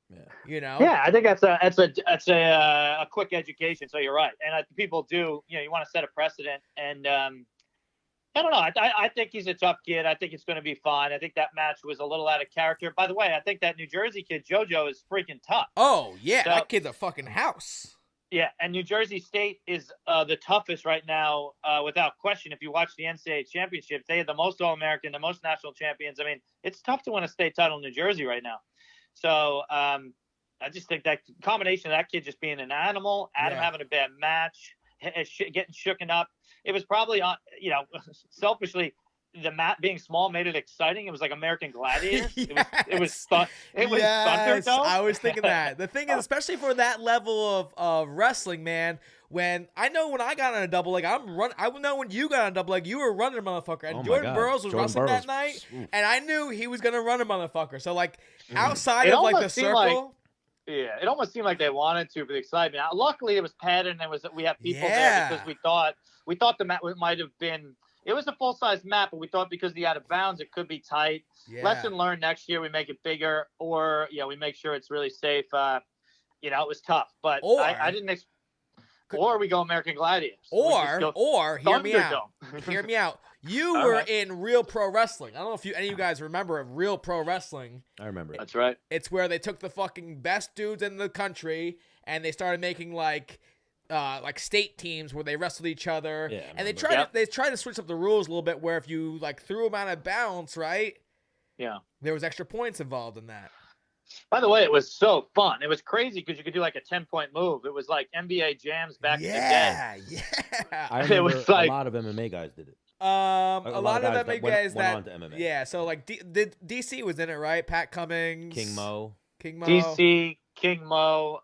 Yeah. You know? Yeah, I think that's a quick education. So you're right, and people do. You want to set a precedent, and I don't know. I think he's a tough kid. I think it's going to be fine. I think that match was a little out of character. By the way, I think that New Jersey kid JoJo is freaking tough. Oh yeah, So- that kid's a fucking house. Yeah, and New Jersey State is the toughest right now, without question. If you watch the NCAA championship, they had the most All-American, the most national champions. I mean, it's tough to win a state title in New Jersey right now. So I just think that combination of that kid just being an animal, Adam having a bad match, getting shooken up. It was probably on, selfishly, the mat being small made it exciting. It was like American Gladiator. It was fun. It was Thunderdome. I was thinking that. The thing is, especially for that level of wrestling, man, when I got on a double leg, I know when you got on a double leg, you were running a motherfucker. And Oh my Jordan God. Burroughs was Jordan wrestling that Burroughs. night, Oof. and I knew he was going to run a motherfucker. So, like, outside It of, like, the almost seemed like- circle. Yeah, it almost seemed like they wanted to for the excitement. Luckily, it was padded, and we had people Yeah. there because we thought the mat might have been. It was a full size mat, but we thought because the out of bounds, it could be tight. Yeah. Lesson learned. Next year, we make it bigger, or we make sure it's really safe. It was tough, but Or- I didn't. Or we go American Gladiators. We just go Or hear me out. Thunderdome. Hear me out. You All were right. in Real Pro Wrestling. I don't know if any of you guys remember of Real Pro Wrestling. I remember it. That's right. It's where they took the fucking best dudes in the country and they started making like state teams where they wrestled each other. Yeah, I and they remember. tried to switch up the rules a little bit where if you like threw them out of bounds, right? Yeah. There was extra points involved in that. By the way, it was so fun. It was crazy because you could do like a 10-point move. It was like NBA jams back in the day. Yeah. I It remember was like- a lot of MMA guys did it. A lot of guys MMA that went guys that on to MMA. yeah. So like DC was in it, right? Pat Cummings, King Mo. DC, King Mo,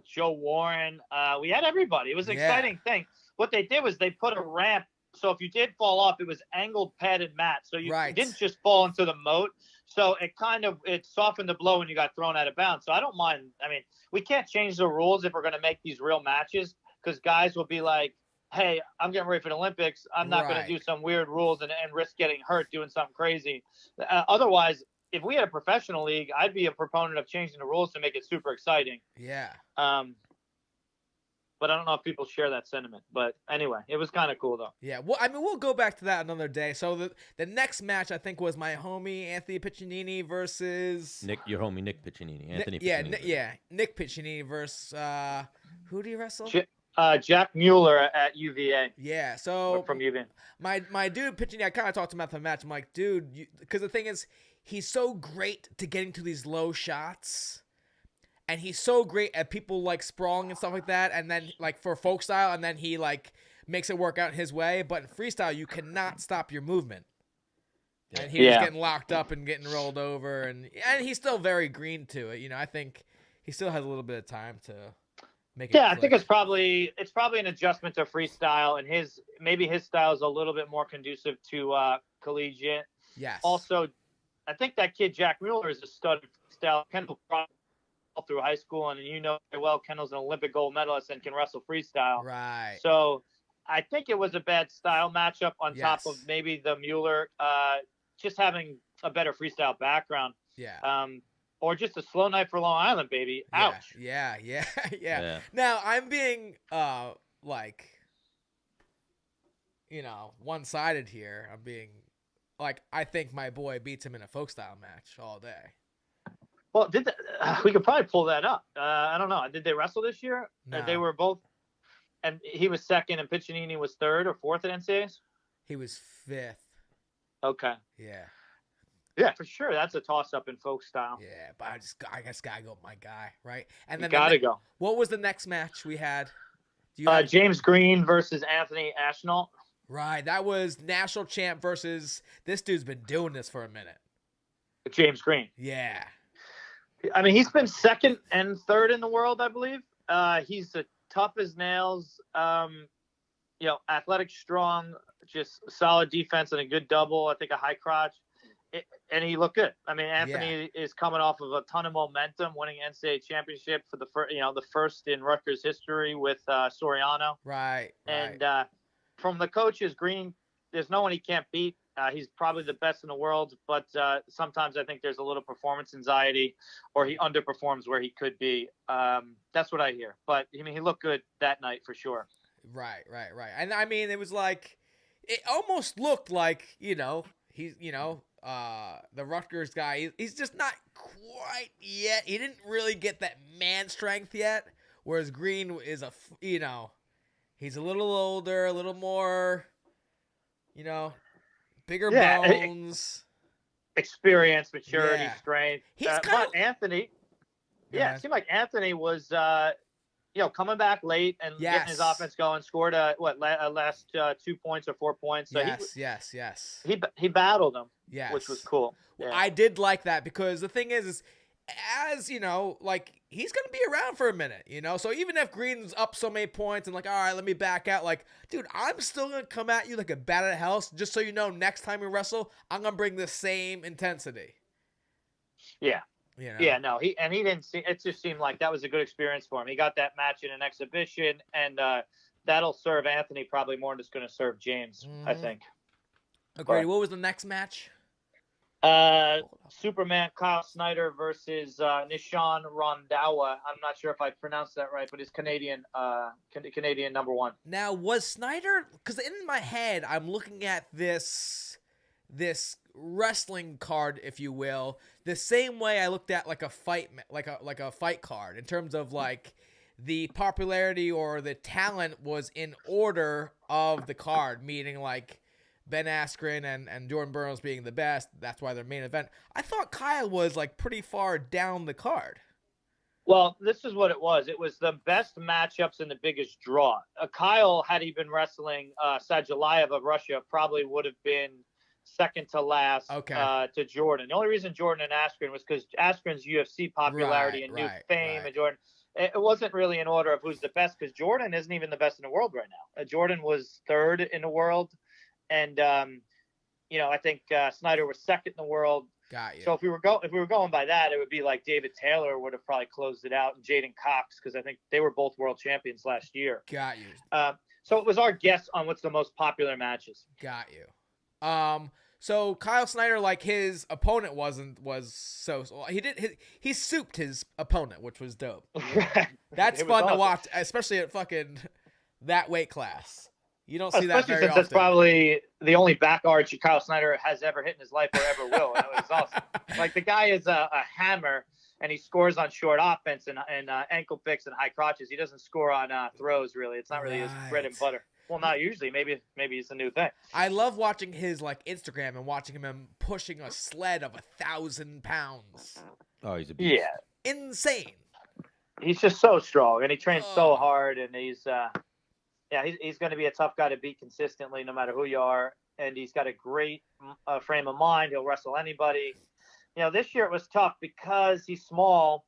Joe Warren. We had everybody. It was an Yeah. exciting thing. What they did was they put a ramp. So if you did fall off, it was angled padded mat. So you Right. didn't just fall into the moat. So it softened the blow when you got thrown out of bounds. So I don't mind. I mean, we can't change the rules if we're going to make these real matches, because guys will be like, hey, I'm getting ready for the Olympics. I'm not going to do some weird rules and risk getting hurt doing something crazy. Otherwise, if we had a professional league, I'd be a proponent of changing the rules to make it super exciting. Yeah. But I don't know if people share that sentiment. But anyway, it was kind of cool, though. Yeah, well, I mean, we'll go back to that another day. So the next match, I think, was my homie Anthony Piccinini versus your homie Nick Piccinini. Anthony Piccinini. Nick Piccinini versus who do you wrestle? Jack Mueller at UVA. Yeah, so from UVA. My dude Piccinini, I kind of talked to him after the match. I'm like, dude, because the thing is, he's so great to getting to these low shots. And he's so great at people like sprawling and stuff like that, and then like for folk style, and then he like makes it work out his way. But in freestyle, you cannot stop your movement. Yeah. And he was getting locked up and getting rolled over, and he's still very green to it. You know, I think he still has a little bit of time to make it. Yeah, I think it's probably an adjustment to freestyle, and his style is a little bit more conducive to collegiate. Yes. Also, I think that kid Jack Mueller is a stud style. Kendall through high school, and you know very well Kendall's an Olympic gold medalist and can wrestle freestyle. Right. So I think it was a bad style matchup on top of maybe the Mueller just having a better freestyle background. Yeah. Or just a slow night for Long Island, baby. Ouch. Yeah. Now I'm being like, you know, one-sided here. I'm being like, I think my boy beats him in a folk style match all day. Well, we could probably pull that up. I don't know. Did they wrestle this year? No. They were both, and he was second, and Piccinini was third or fourth at NCAAs? He was fifth. Okay. Yeah. Yeah, for sure. That's a toss-up in folk style. Yeah, but I guess gotta go with my guy, right? And then gotta go. What was the next match we had? James Green versus Anthony Ashnault. Right, that was national champ versus this dude's been doing this for a minute. James Green. Yeah. I mean, he's been second and third in the world, I believe. He's tough as nails, athletic, strong, just solid defense and a good double. I think a high crotch. And he looked good. I mean, Anthony is coming off of a ton of momentum, winning NCAA championship for the first in Rutgers history with Soriano. Right. And from the coaches, Green, there's no one he can't beat. He's probably the best in the world, but sometimes I think there's a little performance anxiety, or he underperforms where he could be. That's what I hear. But I mean, he looked good that night for sure. Right. And I mean, it was like, it almost looked like, he's, the Rutgers guy, he's just not quite yet. He didn't really get that man strength yet. Whereas Green is he's a little older, a little more, bigger bones, experience, maturity, strength. But Anthony, it seemed like Anthony was, coming back late and getting his offense going. Scored last 2 points or 4 points. So yes. He battled him, which was cool. Well, I did like that because the thing is as he's gonna be around for a minute, So even if Green's up so many points and all right, let me back out. Dude, I'm still gonna come at you like a bat at house, just so you know. Next time we wrestle, I'm gonna bring the same intensity. Yeah. Yeah. No. He didn't see. It just seemed like that was a good experience for him. He got that match in an exhibition, and that'll serve Anthony probably more than it's gonna serve James. I think. Agreed. What was the next match? Superman Kyle Snyder versus Nishan Rondawa. I'm not sure if I pronounced that right, but he's Canadian number one. Now, was Snyder? Because in my head, I'm looking at this wrestling card, if you will, the same way I looked at like a fight card in terms of the popularity or the talent was in order of the card, meaning Ben Askren and Jordan Burroughs being the best. That's why their main event. I thought Kyle was pretty far down the card. Well, this is what it was. It was the best matchups and the biggest draw. Kyle, had he been wrestling Sajalayev of Russia, probably would have been second to last to Jordan. The only reason Jordan and Askren was because Askren's UFC popularity and new fame, and Jordan. It wasn't really in order of who's the best, because Jordan isn't even the best in the world right now. Jordan was third in the world. And, I think Snyder was second in the world. Got you. So if we were going by that, it would be like David Taylor would have probably closed it out, and Jaden Cox, because I think they were both world champions last year. Got you. So it was our guess on what's the most popular matches. Got you. So Kyle Snyder, like his opponent he souped his opponent, which was dope. That's It was fun to awesome. watch, especially at fucking that weight class. You don't see that Especially very since often. that's probably the only back arch Kyle Snyder has ever hit in his life or ever will. And it was awesome. Like the guy is a hammer, and he scores on short offense and ankle picks and high crotches. He doesn't score on throws, really. It's not really his bread and butter. Well, not usually. Maybe it's a new thing. I love watching his like Instagram and watching him pushing a sled of 1,000 pounds. Oh, he's a beast. Yeah, Insane. he's just so strong, and he trains so hard, and he's going to be a tough guy to beat consistently, no matter who you are. And he's got a great frame of mind. He'll wrestle anybody. This year it was tough because he's small.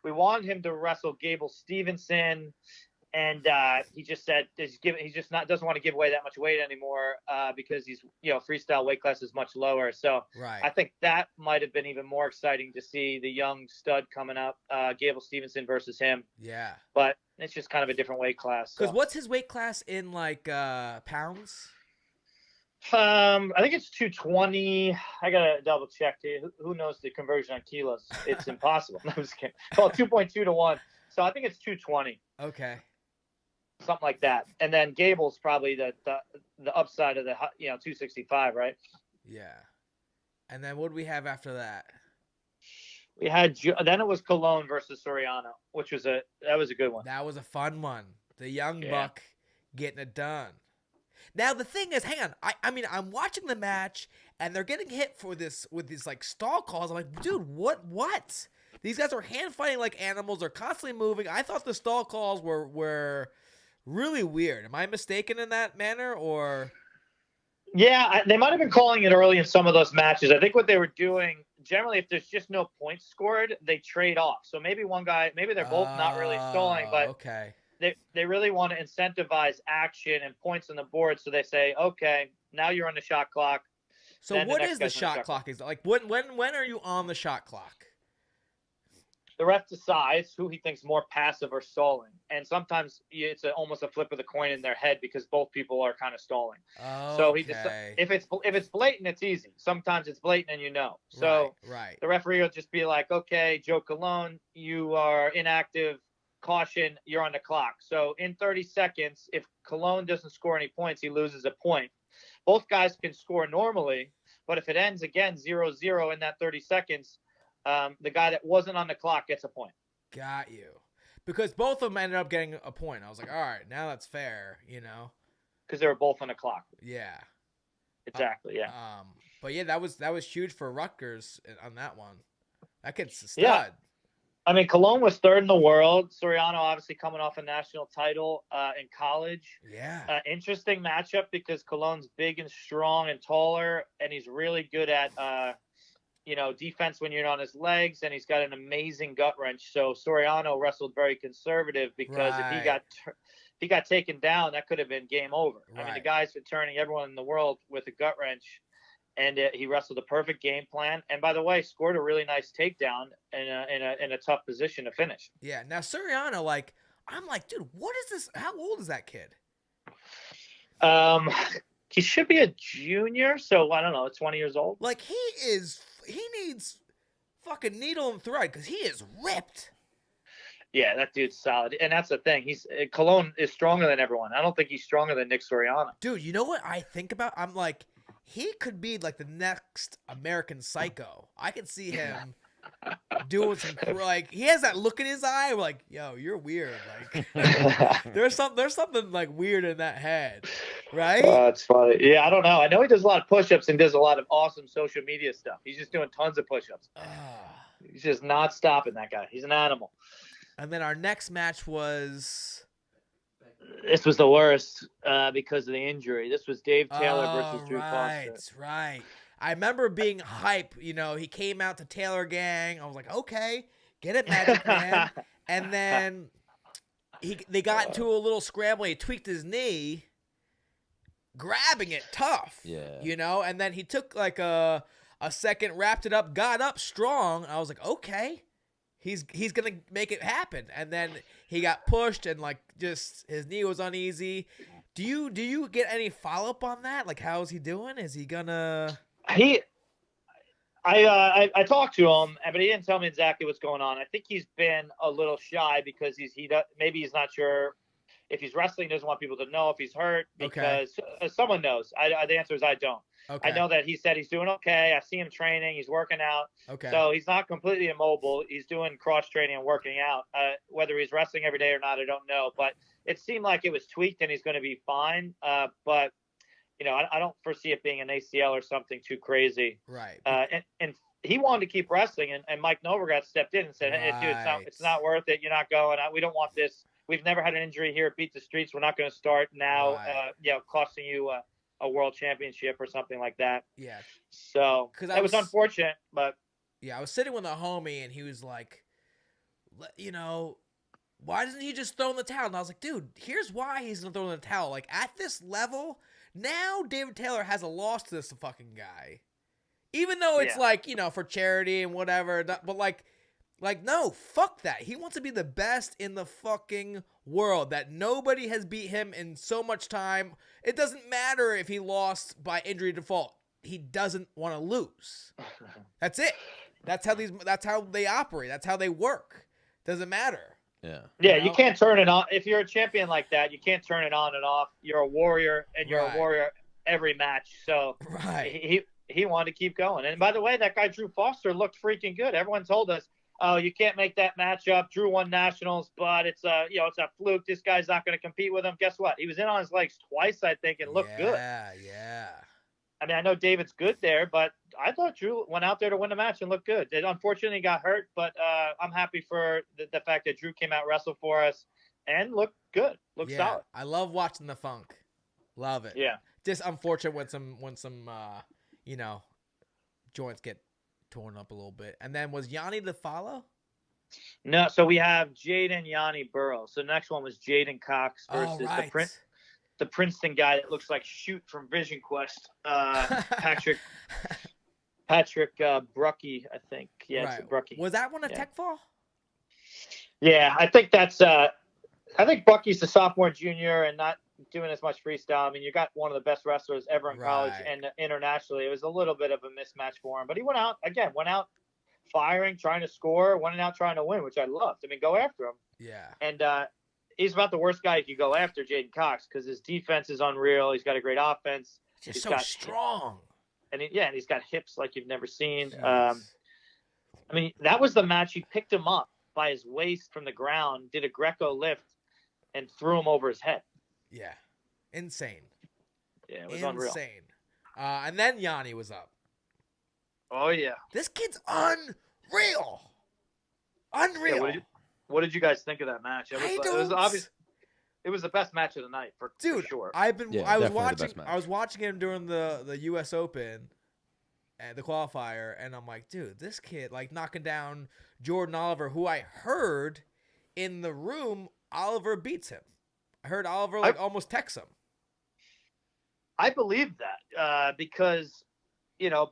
We wanted him to wrestle Gable Stevenson, and he just said doesn't want to give away that much weight anymore because he's freestyle weight class is much lower. So Right. I think that might have been even more exciting to see the young stud coming up, Gable Stevenson versus him. Yeah. But it's just kind of a different weight class. Because So. what's his weight class in like pounds? I think it's 220. I gotta double check. Who knows the conversion on kilos? It's impossible. No, I'm just kidding. Well, 2.2 to 1. So I think it's 220, Okay. something like that. And then Gable's probably the upside of the 265, right? Yeah. And then what do we have after that? We had then it was Cologne versus Soriano, which was a good one. That was a fun one. The young Yeah. buck getting it done. Now the thing is, hang on. I mean, I'm watching the match and they're getting hit with these like stall calls. I'm like, dude, what? These guys are hand fighting like animals. They're constantly moving. I thought the stall calls were really weird. Am I mistaken in that manner, or? Yeah, they might have been calling it early in some of those matches. I think what they were doing, generally, if there's just no points scored, they trade off. So maybe they're both not really stalling, but okay. They really want to incentivize action and points on the board. So they say, okay, now you're on the shot clock. So Then the what next is the guy's on the shot shot clock? Is like when are you on the shot clock? The ref decides who he thinks more passive or stalling. And sometimes it's almost a flip of the coin in their head because both people are kind of stalling. So he if it's blatant, it's easy. Sometimes it's blatant and So right. the referee will just be like, okay, Joe Colon, you are inactive. Caution, you're on the clock. So in 30 seconds, if Cologne doesn't score any points, he loses a point. Both guys can score normally, but if it ends again 0-0 in that 30 seconds, the guy that wasn't on the clock gets a point. Got you. Because both of them ended up getting a point. I was like, all right, now that's fair, Because they were both on the clock. Yeah. Exactly, yeah. But yeah, that was huge for Rutgers on that one. That kid's a stud. Yeah. I mean, Cologne was third in the world. Soriano obviously coming off a national title in college. Yeah. Interesting matchup because Cologne's big and strong and taller, and he's really good at defense when you're on his legs, and he's got an amazing gut wrench. So Soriano wrestled very conservative because if he got taken down, that could have been game over. Right. I mean, the guy's been turning everyone in the world with a gut wrench. And he wrestled a perfect game plan. And by the way, scored a really nice takedown in a tough position to finish. Yeah. Now Soriano, I'm like, dude, what is this? How old is that kid? He should be a junior, so I don't know, 20 years old. Like he needs fucking needle and thread because he is ripped. Yeah, that dude's solid, and that's the thing. Cologne is stronger than everyone. I don't think he's stronger than Nick Soriano. Dude, you know what I think about? I'm like, he could be like the next American Psycho. I could see him doing some he has that look in his eye. Like, yo, you're weird. Like, there's something like weird in that head, right? That's funny. Yeah, I don't know. I know he does a lot of push-ups and does a lot of awesome social media stuff. He's just doing tons of push-ups. He's just not stopping, that guy. He's an animal. And then our next match was. This was the worst because of the injury. This was Dave Taylor versus Drew Foster. Right. I remember being hype. He came out to Taylor Gang. I was like, okay, get it, Magic Man. And then they got into a little scramble. He tweaked his knee, grabbing it tough. Yeah. And then he took like a a second, wrapped it up, got up strong. I was like, okay, he's gonna make it happen. And then he got pushed and like just his knee was uneasy. Do you get any follow up on that? Like, how is he doing? Is he gonna? I talked to him, but he didn't tell me exactly what's going on. I think he's been a little shy because maybe he's not sure if he's wrestling. Doesn't want people to know if he's hurt because someone knows. The answer is I don't. Okay. I know that he said he's doing okay. I see him training. He's working out. Okay. So he's not completely immobile. He's doing cross training and working out. Whether he's wrestling every day or not, I don't know. But it seemed like it was tweaked and he's going to be fine. But I don't foresee it being an ACL or something too crazy. Right. And he wanted to keep wrestling, and Mike Novogratz stepped in and said, "Hey, dude, it's not worth it. You're not going. We don't want this. We've never had an injury here at Beat the Streets. We're not going to start now. Right. Costing you a world championship or something like that." Yeah. So that was unfortunate, but yeah, I was sitting with a homie, and he was like, why doesn't he just throw in the towel? And I was like, dude, here's why he's gonna throw in the towel. Like, at this level, now David Taylor has a loss to this fucking guy. Even though it's for charity and whatever, but like, no, fuck that. He wants to be the best in the fucking world. That nobody has beat him in so much time. It doesn't matter if he lost by injury default. He doesn't want to lose. That's it. That's how they operate. That's how they work. Doesn't matter. Yeah. You can't turn it on. If you're a champion like that, you can't turn it on and off. You're a warrior, and you're a warrior every match. So he wanted to keep going. And by the way, that guy Drew Foster looked freaking good. Everyone told us, "Oh, you can't make that matchup. Drew won nationals, but it's a fluke. This guy's not going to compete with him." Guess what? He was in on his legs twice, I think, and looked good. Yeah. I mean, I know David's good there, but I thought Drew went out there to win the match and looked good. It unfortunately got hurt, but I'm happy for the fact that Drew came out, wrestled for us, and looked good. Looked solid. I love watching the Funk. Love it. Yeah. Just unfortunate when some joints get torn up a little bit. And then was Yanni to follow? No, so we have Jaden Yanni Burrow. So the next one was Jaden Cox versus the Princeton guy that looks like Shoot from Vision Quest. Patrick Brucky, I think. Yeah, it's Brucky. Was that one a tech fall? Yeah, I think that's I think Bucky's the sophomore, junior, and not doing as much freestyle. I mean, you got one of the best wrestlers ever in college and internationally. It was a little bit of a mismatch for him, but he went out firing, trying to score, went out trying to win, which I loved. I mean, go after him. Yeah. And he's about the worst guy you could go after, Jaden Cox, because his defense is unreal. He's got a great offense. He's so strong. And he's got hips like you've never seen. I mean, that was the match. He picked him up by his waist from the ground, did a Greco lift, and threw him over his head. Yeah. Insane. Yeah, it was unreal. Insane. And then Yanni was up. Oh, yeah. This kid's unreal. Unreal. Yeah, what did you guys think of that match? It was obvious. It was the best match of the night for sure. I was watching him during the US Open and the qualifier, and I'm like, dude, this kid like knocking down Jordan Oliver, who I heard in the room Oliver beats him. I heard Oliver almost text him. I believe that because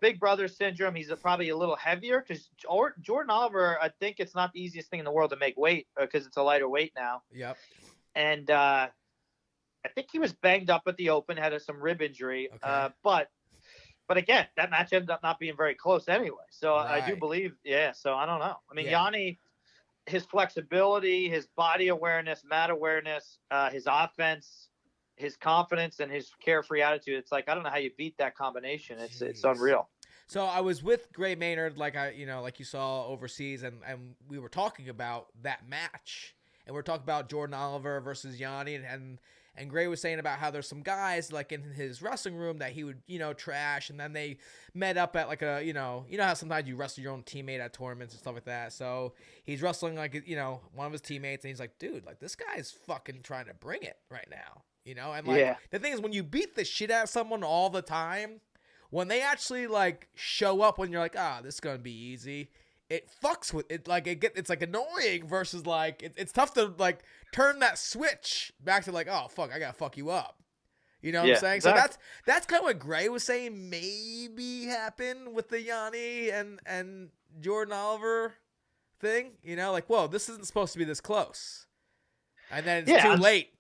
big brother syndrome. He's probably a little heavier because Jordan Oliver, I think it's not the easiest thing in the world to make weight because it's a lighter weight now. Yep. And I think he was banged up at the Open, had some rib injury. Okay. But again, that match ended up not being very close anyway. So I do believe, so I don't know. I mean, Yanni, his flexibility, his body awareness, mat awareness, his offense, his confidence, and his carefree attitude. It's like, I don't know how you beat that combination. It's unreal. So I was with Gray Maynard, like you saw overseas, and we were talking about that match. And we're talking about Jordan Oliver versus Yanni, and Gray was saying about how there's some guys like in his wrestling room that he would, trash, and then they met up at like a, how sometimes you wrestle your own teammate at tournaments and stuff like that. So he's wrestling like, one of his teammates, and he's like, dude, like this guy's fucking trying to bring it right now, and like the thing is when you beat the shit out of someone all the time, when they actually like show up when you're like, this is gonna be easy. It fucks with it, like it's like annoying versus like it's tough to like turn that switch back to like, oh fuck, I gotta fuck you up, You know what I'm saying? Exactly. So that's kind of what Gray was saying maybe happened with the Yanni and Jordan Oliver thing. You know, like, whoa, this isn't supposed to be this close. And then it's too late.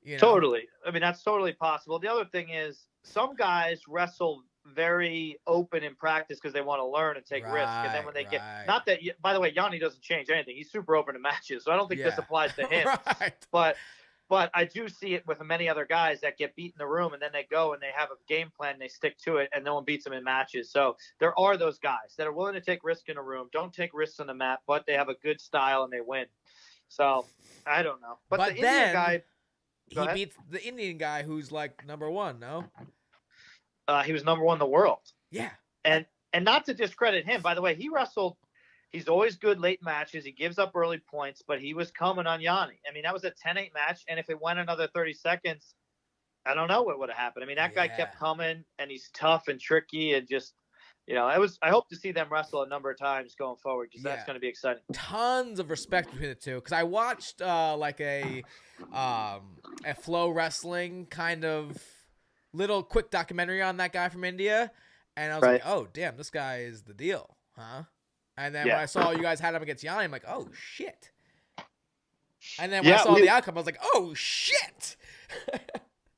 You know? Totally. I mean, that's totally possible. The other thing is some guys wrestle very open in practice because they want to learn and take risk. And then when they get, not that, by the way, Yanni doesn't change anything. He's super open to matches. So I don't think this applies to him. But I do see it with many other guys that get beat in the room and then they go and they have a game plan and they stick to it and no one beats them in matches. So there are those guys that are willing to take risk in a room, don't take risks on the mat, but they have a good style and they win. So I don't know. But the Indian guy, he beats the Indian guy who's like number one, no? He was number one in the world. Yeah. And not to discredit him, by the way, he wrestled. He's always good late matches. He gives up early points, but he was coming on Yanni. I mean, that was a 10-8 match, and if it went another 30 seconds, I don't know what would have happened. I mean, that guy kept coming, and he's tough and tricky, and just, you know, I hope to see them wrestle a number of times going forward because that's going to be exciting. Tons of respect between the two because I watched like a Flow Wrestling kind of little quick documentary on that guy from India, and I was like, oh, damn, this guy is the deal, huh? And then when I saw you guys had him against Yanni, I'm like, oh, shit. And then when I saw the outcome, I was like, oh, shit.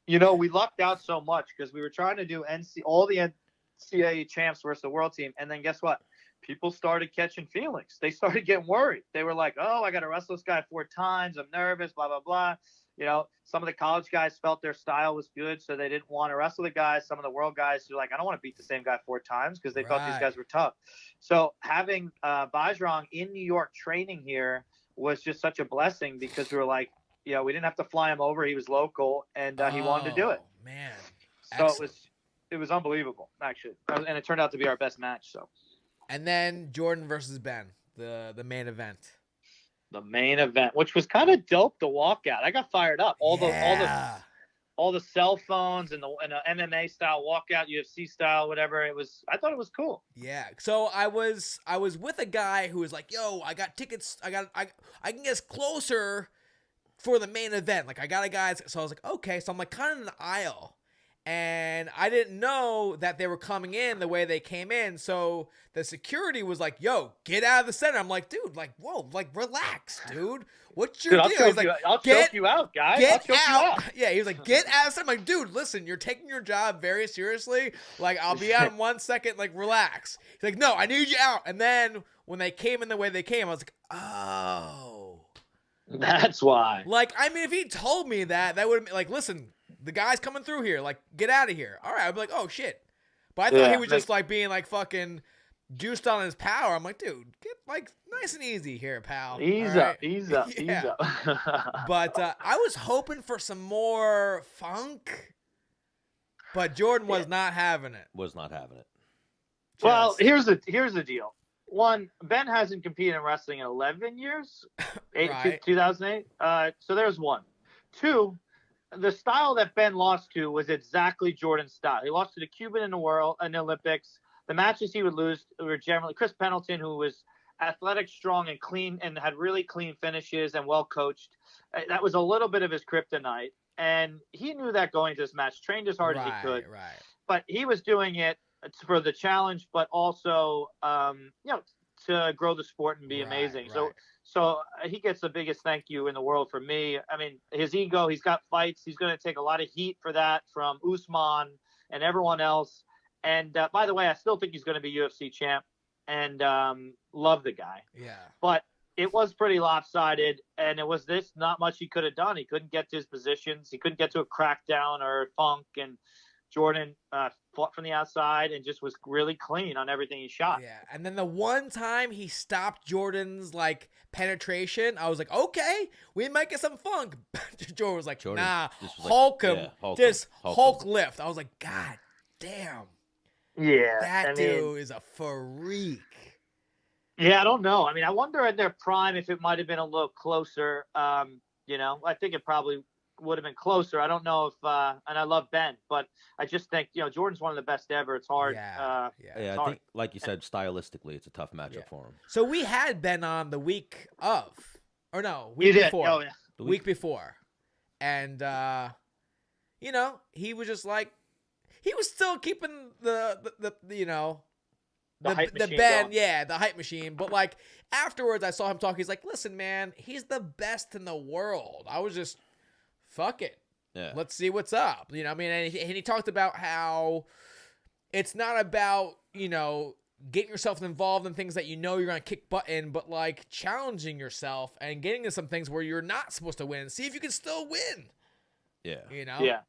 You know, we lucked out so much because we were trying to do all the NCAA champs versus the world team. And then guess what? People started catching feelings. They started getting worried. They were like, oh, I got to wrestle this guy 4 times. I'm nervous, blah, blah, blah. You know, some of the college guys felt their style was good, so they didn't want to wrestle the guys. Some of the world guys were like, I don't want to beat the same guy 4 times because they thought these guys were tough. So having Bajrang in New York training here was just such a blessing because we were like, you know, we didn't have to fly him over. He was local, and he wanted to do it. Man. So it was unbelievable, actually. And it turned out to be our best match. So. And then Jordan versus Ben, the main event. The main event, which was kind of dope, the walkout. I got fired up. All the cell phones and the MMA style walkout, UFC style, whatever. I thought it was cool. Yeah. So I was with a guy who was like, "Yo, I got tickets. I can get us closer for the main event. Like I got a guy." So I was like, "Okay." So I'm like kind of in the aisle. And I didn't know that they were coming in the way they came in. So the security was like, yo, get out of the center. I'm like, dude, like, whoa, like, relax, dude. What's your deal? He's like, I'll choke you out, guys. Get out. Yeah, he was like, get out of the center. I'm like, dude, listen, you're taking your job very seriously. Like, I'll be out in 1 second. Like, relax. He's like, no, I need you out. And then when they came in the way they came, I was like, oh. That's why. Like, I mean, if he told me that would have been like, listen, the guy's coming through here. Like, get out of here. All right. I'd be like, oh, shit. But I thought he was just, like, being, like, fucking juiced on his power. I'm like, dude, get, like, nice and easy here, pal. Ease up. But I was hoping for some more funk. But Jordan was not having it. Well, here's the deal. One, Ben hasn't competed in wrestling in 11 years. 2008. So there's one. Two, the style that Ben lost to was exactly Jordan's style. He lost to the Cuban in the Olympics. The matches he would lose were generally Chris Pendleton, who was athletic, strong, and clean, and had really clean finishes and well coached. That was a little bit of his kryptonite, and he knew that going to this match. Trained as hard as he could, but he was doing it for the challenge, but also, to grow the sport and be amazing. So he gets the biggest thank you in the world from me. I mean, his ego, he's got fights. He's going to take a lot of heat for that from Usman and everyone else. And by the way, I still think he's going to be UFC champ and love the guy. Yeah. But it was pretty lopsided, and it was not much he could have done. He couldn't get to his positions. He couldn't get to a crackdown or a funk, and Jordan fought from the outside and just was really clean on everything he shot. Yeah, and then the one time he stopped Jordan's, like, penetration, I was like, okay, we might get some funk. Jordan was like, nah, Hulk him. Hulk lift. I was like, God damn. Yeah. That dude is a freak. Yeah, I don't know. I mean, I wonder at their prime if it might have been a little closer. I think it probably would have been closer. I don't know if, and I love Ben, but I just think, Jordan's one of the best ever. It's hard. I think, like you said, stylistically, it's a tough matchup for him. So we had Ben on the week of, or no, week before. Oh, yeah. The week before. And, you know, he was just like, he was still keeping the you know, The hype machine band, going. yeah, the hype machine. But like afterwards, I saw him talk. He's like, listen, man, he's the best in the world. I was just, fuck it. Yeah. Let's see what's up. You know what I mean? And he talked about how it's not about, you know, getting yourself involved in things that you know you're going to kick butt in, but like challenging yourself and getting into some things where you're not supposed to win. See if you can still win. Yeah. You know? Yeah,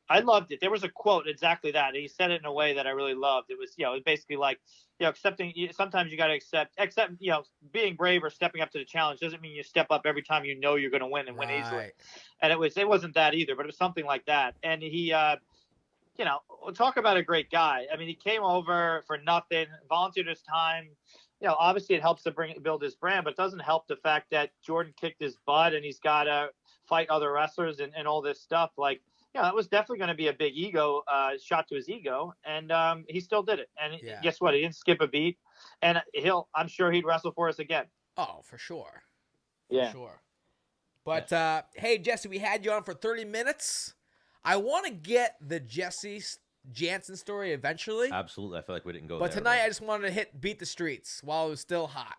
I loved it. There was a quote exactly that. He said it in a way that I really loved. It was, you know, it basically like, you know, accepting. Sometimes you got to accept, you know, being brave or stepping up to the challenge doesn't mean you step up every time you know you're going to win and win easily. Right. And it wasn't that either, but it was something like that. And he, you know, talk about a great guy. I mean, he came over for nothing, volunteered his time. You know, obviously it helps to build his brand, but it doesn't help the fact that Jordan kicked his butt and he's got to fight other wrestlers and all this stuff. Like, yeah, that was definitely going to be a big shot to his ego, and he still did it. And Yeah. guess what? He didn't skip a beat, and I'm sure he'd wrestle for us again. Oh, for sure. Yeah. Sure. But, hey, Jesse, we had you on for 30 minutes. I want to get the Jesse Jantzen story eventually. Absolutely. I feel like we didn't go But there. tonight I just wanted to beat the streets while it was still hot.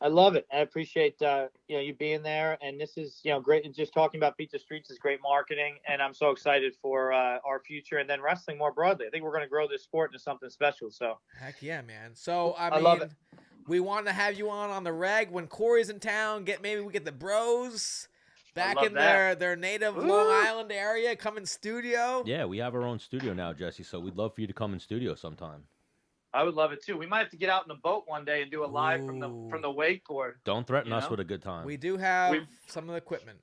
I love it. I appreciate you know, you being there, and this is, you know, great. And just talking about Beat the Streets is great marketing, and I'm so excited for our future and then wrestling more broadly. I think we're going to grow this sport into something special. So Heck yeah, man. So I I mean, love it. we want to have you on the reg when Corey's in town. Maybe we get the bros back love in that. their native Woo! Long Island area. Come in studio. Yeah, we have our own studio now, Jesse, so we'd love for you to come in studio sometime. I would love it too. We might have to get out in a boat one day and do a live from Ooh. the wakeboard. Don't threaten You us know? with a good time. We do have We- some of the equipment.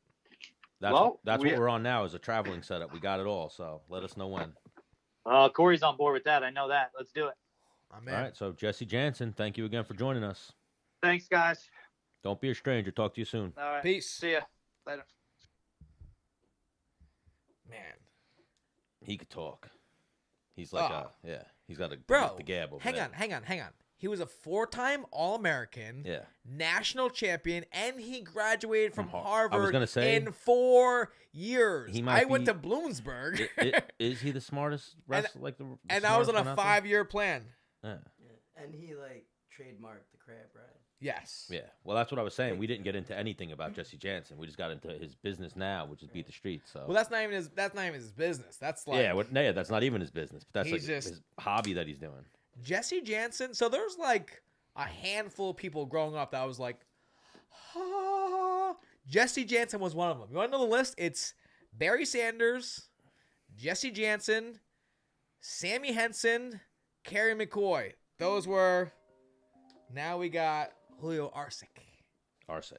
That's Well, what we- we're on now is a traveling setup. We got it all, so let us know when. Corey's on board with that. I know that. Let's do it. I'm in. All right, so Jesse Jantzen, thank you again for joining us. Thanks, guys. Don't be a stranger. Talk to you soon. All right. Peace. See ya. Later. Man. He could talk. He's like Oh. he's got Bro, the gab over hang there. on. He was a 4-time All-American, Yeah. national champion, and he graduated from From Harvard I was gonna say, in 4 years. he might I went be- to Bloomsburg, Is he the smartest wrestler? Like the and I was on smartest a one out there? 5-year plan. Yeah. Yeah. And he like trademarked the crab ride. Yes. Yeah. Well, that's what I was saying. We didn't get into anything about Jesse Jantzen. We just got into his business now, which is Beat the Streets. So Well, that's not even his business. That's like yeah, that's not even his business, but that's like He's just- his hobby that he's doing. Jesse Jantzen. So there's like a handful of people growing up that I was like, ah. Jesse Jantzen was one of them. You want to know the list? It's Barry Sanders, Jesse Jantzen, Sammy Henson, Kerry McCoy. Those were. Now we got Julio Arce. Arce.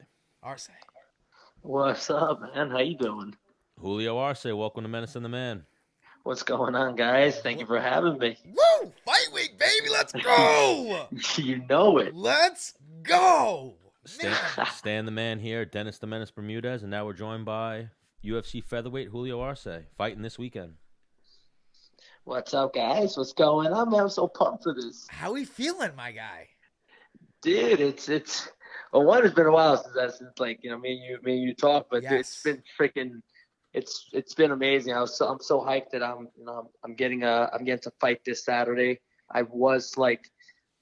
What's up, man? How you doing? Julio Arce, welcome to Menace and the Man. What's going on, guys? Thank you for having me. Woo! Fight week, baby. Let's go. You know it. Let's go. Stan the Man here, Dennis the Menace Bermudez, and now we're joined by UFC featherweight Julio Arce, fighting this weekend. What's up, guys? What's going on, man? I'm so pumped for this. How we feeling, my guy? Dude, it's well, one, it's been a while since like, you know, me and you talk, but dude, Yes. it's been freaking it's been amazing. I'm so hyped that I'm getting to fight this Saturday. I was like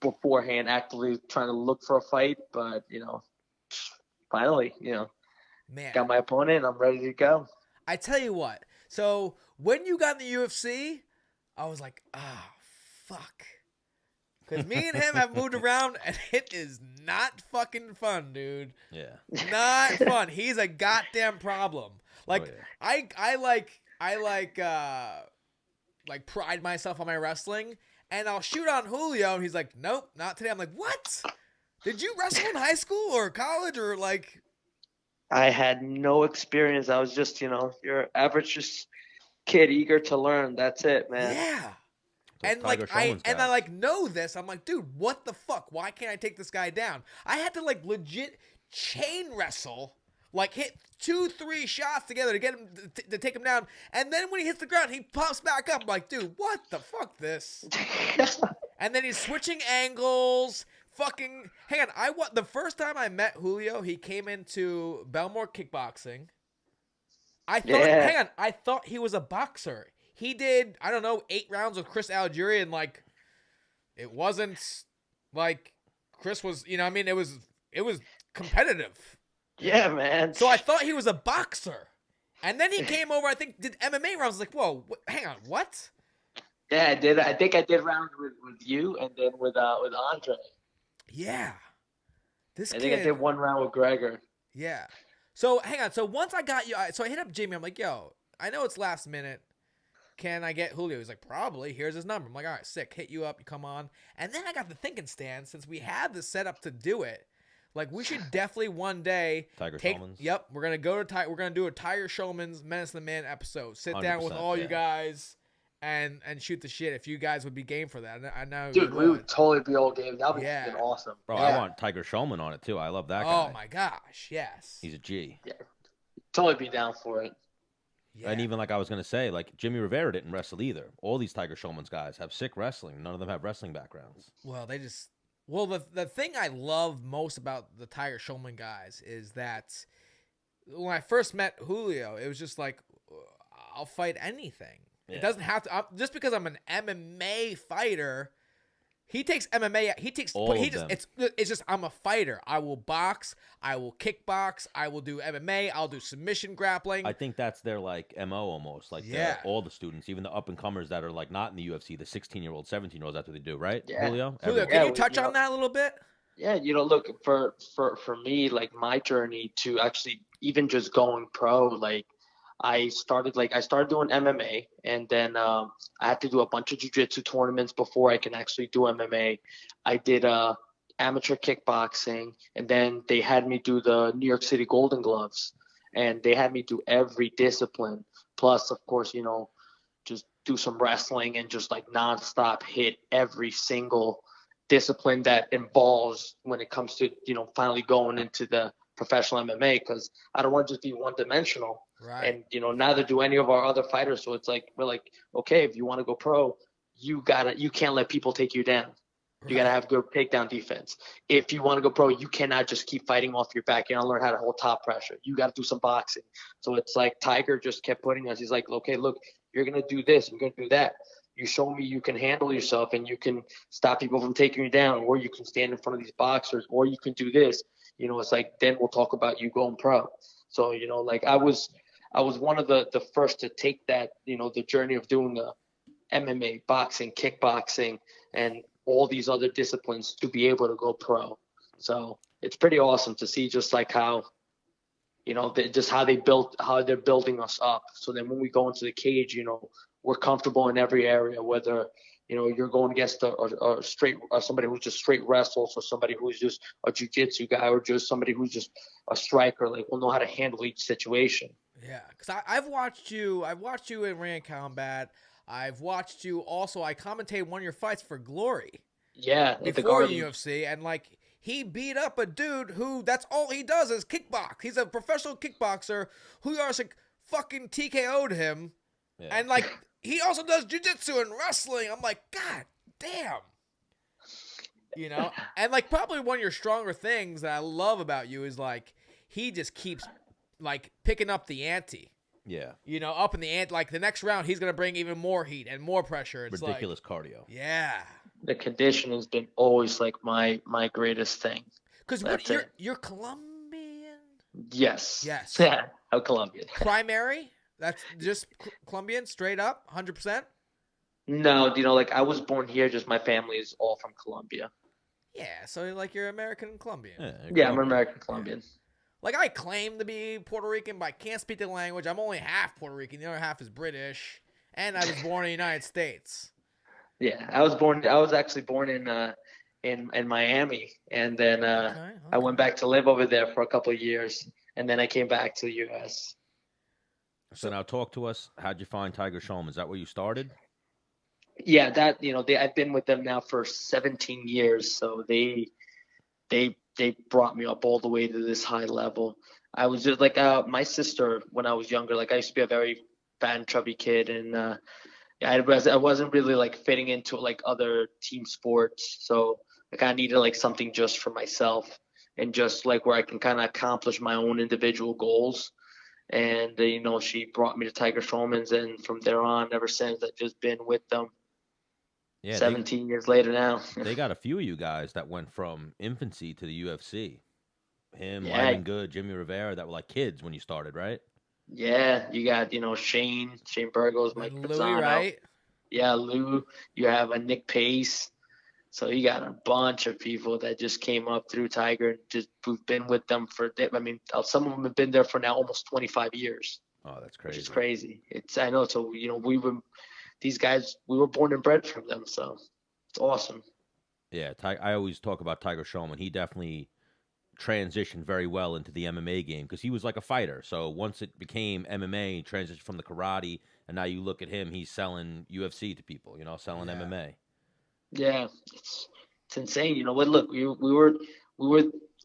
beforehand actively trying to look for a fight, but you know, finally, you know, Man, got my opponent. I'm ready to go. I tell you what. So when you got in the UFC, I was like, fuck. Because me and him have moved around, and it is not fucking fun, dude. Yeah. Not fun. He's a goddamn problem. Like, Oh, yeah. I pride myself on my wrestling, and I'll shoot on Julio, and he's like, nope, not today. I'm like, what? Did you wrestle in high school or college or like? I had no experience. I was just, you know, your average just kid eager to learn. That's it, man. Yeah. Those And Tiger like Showman's I guys. like know this. I'm like, dude, what the fuck? Why can't I take this guy down? I had to like legit chain wrestle, like hit 2-3 shots together to get him to take him down. And then when he hits the ground, he pops back up. I'm like, dude, what the fuck this? And then he's switching angles. Fucking hang on. The first time I met Julio, he came into Belmore Kickboxing. I thought, Yeah. hang on, I thought he was a boxer. He did, I don't know, 8 rounds with Chris Algieri, and like, it wasn't like Chris was, you know, I mean, it was competitive. Yeah, man. So I thought he was a boxer, and then he came over. I think did MMA rounds. I was like, whoa, hang on, what? Yeah, I did. I think I did rounds with you, and then with Andre. Yeah, this I kid. think I did 1 round with Gregor. Yeah. So hang on. So once I got you, so I hit up Jamie. I'm like, yo, I know it's last minute. Can I get Julio? He's like, probably. Here's his number. I'm like, all right, sick. Hit you up. You come on. And then I got the thinking, Stan, since we had the setup to do it, like we should definitely one day Tiger Shulman's. Yep, we're gonna go to We're gonna do a Tiger Shulman's Menace the Man episode. Sit down with 100%, all you yeah. guys and shoot the shit. If you guys would be game for that, I know. Dude, you we would totally be all game. That would Yeah. be awesome. Bro, Yeah. I want Tiger Shulman on it too. I love that guy. Oh my gosh, yes. He's a G. Totally be down for it. Yeah. And even like I was gonna say, like Jimmy Rivera didn't wrestle either. All these Tiger Shulman's guys have sick wrestling. None of them have wrestling backgrounds. Well, the thing I love most about the Tiger Shulman guys is that when I first met Julio, it was just like, I'll fight anything. Yeah. It doesn't have to, just because I'm an MMA fighter. He takes MMA. He takes. All he of just. them. It's just. I'm a fighter. I will box. I will kickbox. I will do MMA. I'll do submission grappling. I think that's their like MO almost. Like Yeah. all the students, even the up and comers that are like not in the UFC, the 16-year-old, 17-year-olds, that's what they do, right? Yeah. Julio? Julio, Everyone. can Yeah, you touch you on know- that a little bit? Yeah, look, for me, like my journey to actually even just going pro, like I started doing MMA, and then I had to do a bunch of jiu-jitsu tournaments before I can actually do MMA. I did amateur kickboxing, and then they had me do the New York City Golden Gloves, and they had me do every discipline. Plus, of course, just do some wrestling and just like nonstop hit every single discipline that involves when it comes to finally going into the professional MMA, because I don't want to just be one-dimensional. Right. And neither do any of our other fighters. So it's like we're like, okay, if you want to go pro, you can't let people take you down. You gotta have good takedown defense. If you want to go pro, you cannot just keep fighting off your back. You gotta learn how to hold top pressure. You gotta do some boxing. So it's like Tiger just kept putting us. He's like, okay, look, you're gonna do this, you're gonna do that. You show me you can handle yourself and you can stop people from taking you down, or you can stand in front of these boxers, or you can do this. It's like then we'll talk about you going pro. So like I was one of the first to take that, the journey of doing the MMA, boxing, kickboxing, and all these other disciplines to be able to go pro. So it's pretty awesome to see just like how, how they're building us up. So then when we go into the cage, we're comfortable in every area, whether, you're going against a straight, somebody who's just straight wrestles, or somebody who's just a jiu-jitsu guy, or just somebody who's just a striker. Like we'll know how to handle each situation. Yeah, because I've watched you in Ring Combat. I've watched you also. I commentated one of your fights for Glory. Yeah, at the Before Garden. UFC, and like he beat up a dude who that's all he does is kickbox. He's a professional kickboxer. Julio Arce fucking TKO'd him, Yeah. and like he also does jiu-jitsu and wrestling. I'm like, God damn. And like probably one of your stronger things that I love about you is like he just keeps like picking up the ante. Yeah. Up in the ante. Like the next round, he's gonna bring even more heat and more pressure. It's Ridiculous cardio. Yeah. The conditioning has been always like my greatest thing. Because That's you're Colombian. Yes. Yes. Yeah, I'm Colombian. Primary. That's just Colombian, straight up, 100%. No, like I was born here. Just my family is all from Colombia. Yeah. So like you're American and Colombian. Yeah, I'm American Colombian. Like I claim to be Puerto Rican, but I can't speak the language. I'm only half Puerto Rican. The other half is British, and I was born in the United States. Yeah, I was actually born in Miami, and then Okay. I went back to live over there for a couple of years, and then I came back to the U.S. So now talk to us. How'd you find Tiger Shulman? Is that where you started? Yeah, that I've been with them now for 17 years, so they brought me up all the way to this high level. I was just like my sister when I was younger. Like I used to be a very fat and chubby kid, and I wasn't really like fitting into like other team sports. So like I needed like something just for myself, and just like where I can kind of accomplish my own individual goals. and she brought me to Tiger Schulman's, and from there on, ever since, I've just been with them. Yeah, 17 years later now. They got a few of you guys that went from infancy to the UFC. Him, Yeah. Lyman Good, Jimmy Rivera, that were like kids when you started, right? Yeah, you got Shane Burgos, Mike Louis, Pizzano. right? Yeah, Lou. You have a Nick Pace. So you got a bunch of people that just came up through Tiger and just who've been with them for. I mean, some of them have been there for now almost 25 years. Oh, that's crazy. Which is crazy. I know. So these guys, we were born and bred from them. So it's awesome. Yeah, I always talk about Tiger Schulman. He definitely transitioned very well into the MMA game because he was like a fighter. So once it became MMA, he transitioned from the karate, and now you look at him, he's selling UFC to people, selling MMA. Yeah, it's insane. Look, we were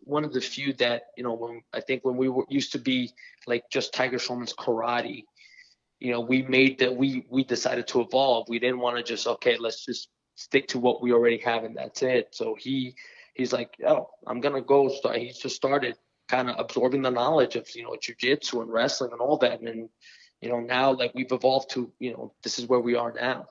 one of the few that when we used to be like just Tiger Schulman's karate, we decided to evolve. We didn't want to just let's just stick to what we already have and that's it. So he's like, oh, I'm gonna go start. He just started kind of absorbing the knowledge of jiu-jitsu and wrestling and all that, and now like we've evolved to this is where we are now.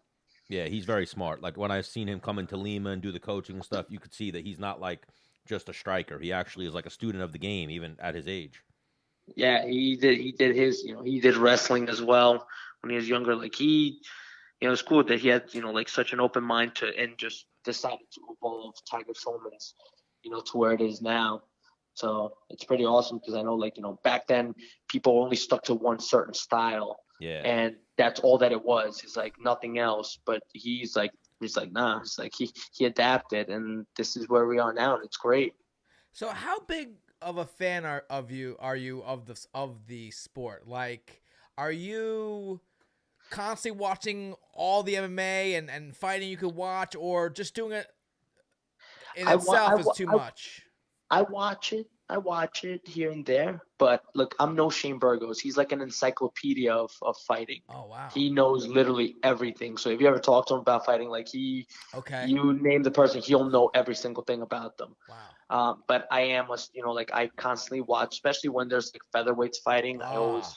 Yeah, he's very smart. Like when I've seen him come into Lima and do the coaching and stuff, you could see that he's not like just a striker. He actually is like a student of the game, even at his age. Yeah, he did his he did wrestling as well when he was younger. Like it's cool that he had like such an open mind and just decided to evolve Tiger Schulman's to where it is now. So it's pretty awesome because I know like back then people only stuck to one certain style. Yeah. And that's all that it was. It's like nothing else. But he's like nah. It's like he adapted, and this is where we are now, and it's great. So how big of a fan are you of the sport? Like, are you constantly watching all the MMA and fighting you could watch, or just doing it in itself is too much? I watch it here and there, but look, I'm no Shane Burgos. He's like an encyclopedia of fighting. Oh wow. He knows literally everything. So if you ever talk to him about fighting, like you name the person, he'll know every single thing about them. Wow. But I am I constantly watch, especially when there's like featherweights fighting. I always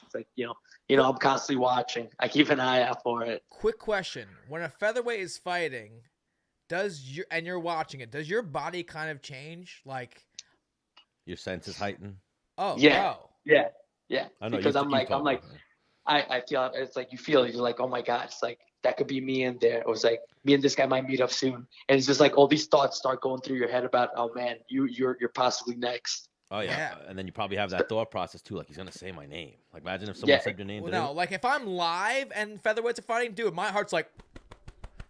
I'm constantly watching. I keep an eye out for it. Quick question: when a featherweight is fighting, you're watching it, does your body kind of change? Like, your senses heighten? Oh, yeah. wow. Yeah. I know, because I feel it's like you're like, oh my God, it's like that could be me in there. It was like me and this guy might meet up soon, and it's just like all these thoughts start going through your head about, oh man, you're possibly next. Oh yeah. And then you probably have that thought process too, like he's gonna say my name. Like imagine if someone said your name. Well, no, like if I'm live and featherweights are fighting, dude, my heart's like,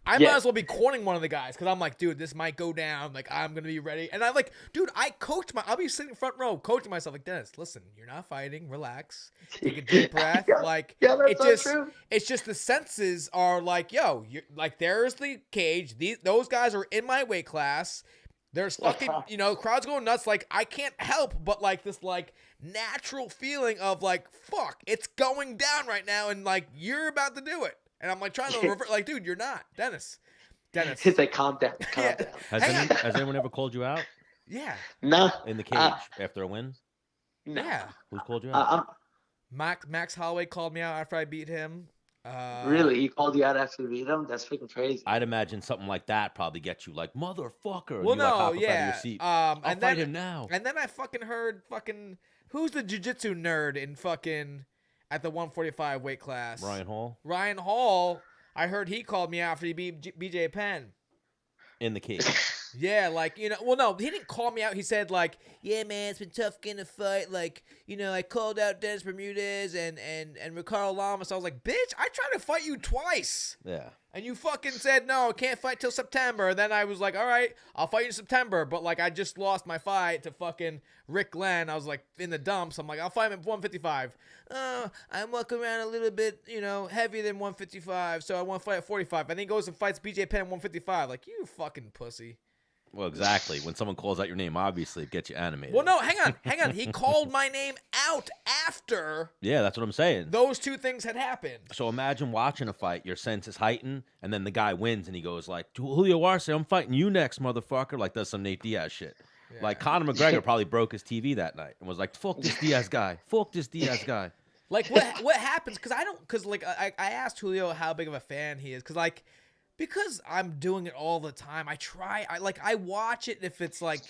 I might as well be cornering one of the guys because I'm like, dude, this might go down. Like, I'm going to be ready. And I'm like, dude, I'll be sitting front row coaching myself. Like, Dennis, listen, you're not fighting. Relax. Take a deep breath. That's true. It's just the senses are like, yo, like, there's the cage. Those guys are in my weight class. There's fucking, crowd's going nuts. Like, I can't help but like this, like, natural feeling of like, fuck, it's going down right now. And like, you're about to do it. And I'm like trying to revert, like, dude, you're not. Dennis. It's like, calm down. Down. Has anyone ever called you out? Yeah. No. In the cage after a win? No. Yeah. Who's called you out? Max Holloway called me out after I beat him. Really? He called you out after you beat him? That's freaking crazy. I'd imagine something like that probably gets you like, motherfucker. Well, and you, no, hop up yeah. Out of your seat. I'll fight him now. And then I fucking heard who's the jiu-jitsu nerd in fucking at the 145 weight class? Ryan Hall. I heard he called me after he beat BJ Penn. In the cage. Yeah, like, well, no, he didn't call me out. He said, like, yeah, man, it's been tough getting a fight. Like, I called out Dennis Bermudez and Ricardo Lamas. I was like, bitch, I tried to fight you twice. Yeah. And you fucking said, no, I can't fight till September. Then I was like, all right, I'll fight you in September. But, like, I just lost my fight to fucking Rick Glenn. I was, like, in the dumps. I'm like, I'll fight him at 155. I'm walking around a little bit, heavier than 155. So I want to fight at 45. And then he goes and fights BJ Penn at 155. Like, you fucking pussy. Well, exactly. When someone calls out your name, obviously, it gets you animated. Well, no, hang on. He called my name out after. Yeah, that's what I'm saying. Those two things had happened. So imagine watching a fight, your senses heighten, and then the guy wins, and he goes like, Julio Arce, I'm fighting you next, motherfucker. Like, does some Nate Diaz shit. Yeah. Like, Conor McGregor probably broke his TV that night and was like, fuck this Diaz guy. Fuck this Diaz guy. Like what happens? Because like I asked Julio how big of a fan he is, because I'm doing it all the time. I watch it if it's like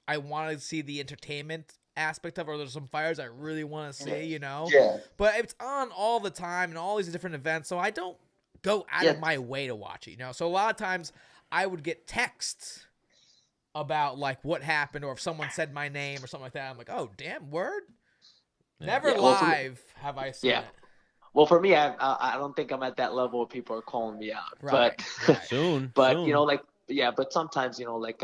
I want to see the entertainment aspect of it, or there's some fires I really want to see, Yeah. But it's on all the time and all these different events, so I don't go out of my way to watch it, So a lot of times I would get texts about like what happened, or if someone said my name or something like that. I'm like, oh damn, word. Yeah. Never live have I seen it. Well, for me, I don't think I'm at that level where people are calling me out. Right. But Soon. but like but sometimes like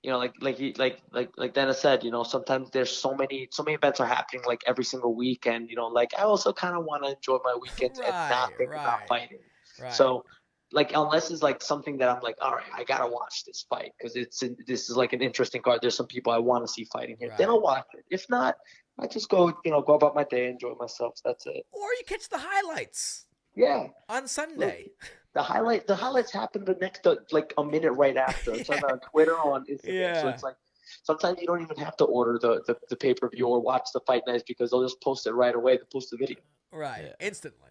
like Dennis said, sometimes there's so many events are happening like every single week, and like I also kind of want to enjoy my weekends and not think about fighting. Right. So like unless it's like something that I'm like, all right, I gotta watch this fight because this is like an interesting card. There's some people I want to see fighting here. Then I'll watch it. If not, I just go about my day, enjoy myself. That's it. Or you catch the highlights. Yeah. On Sunday. The highlights happen the next like a minute right after. It's like on Twitter or on Instagram. Yeah. So it's like sometimes you don't even have to order the pay-per-view or watch the fight nights because they'll just post it right away. They'll post the video. Right. Yeah. Instantly.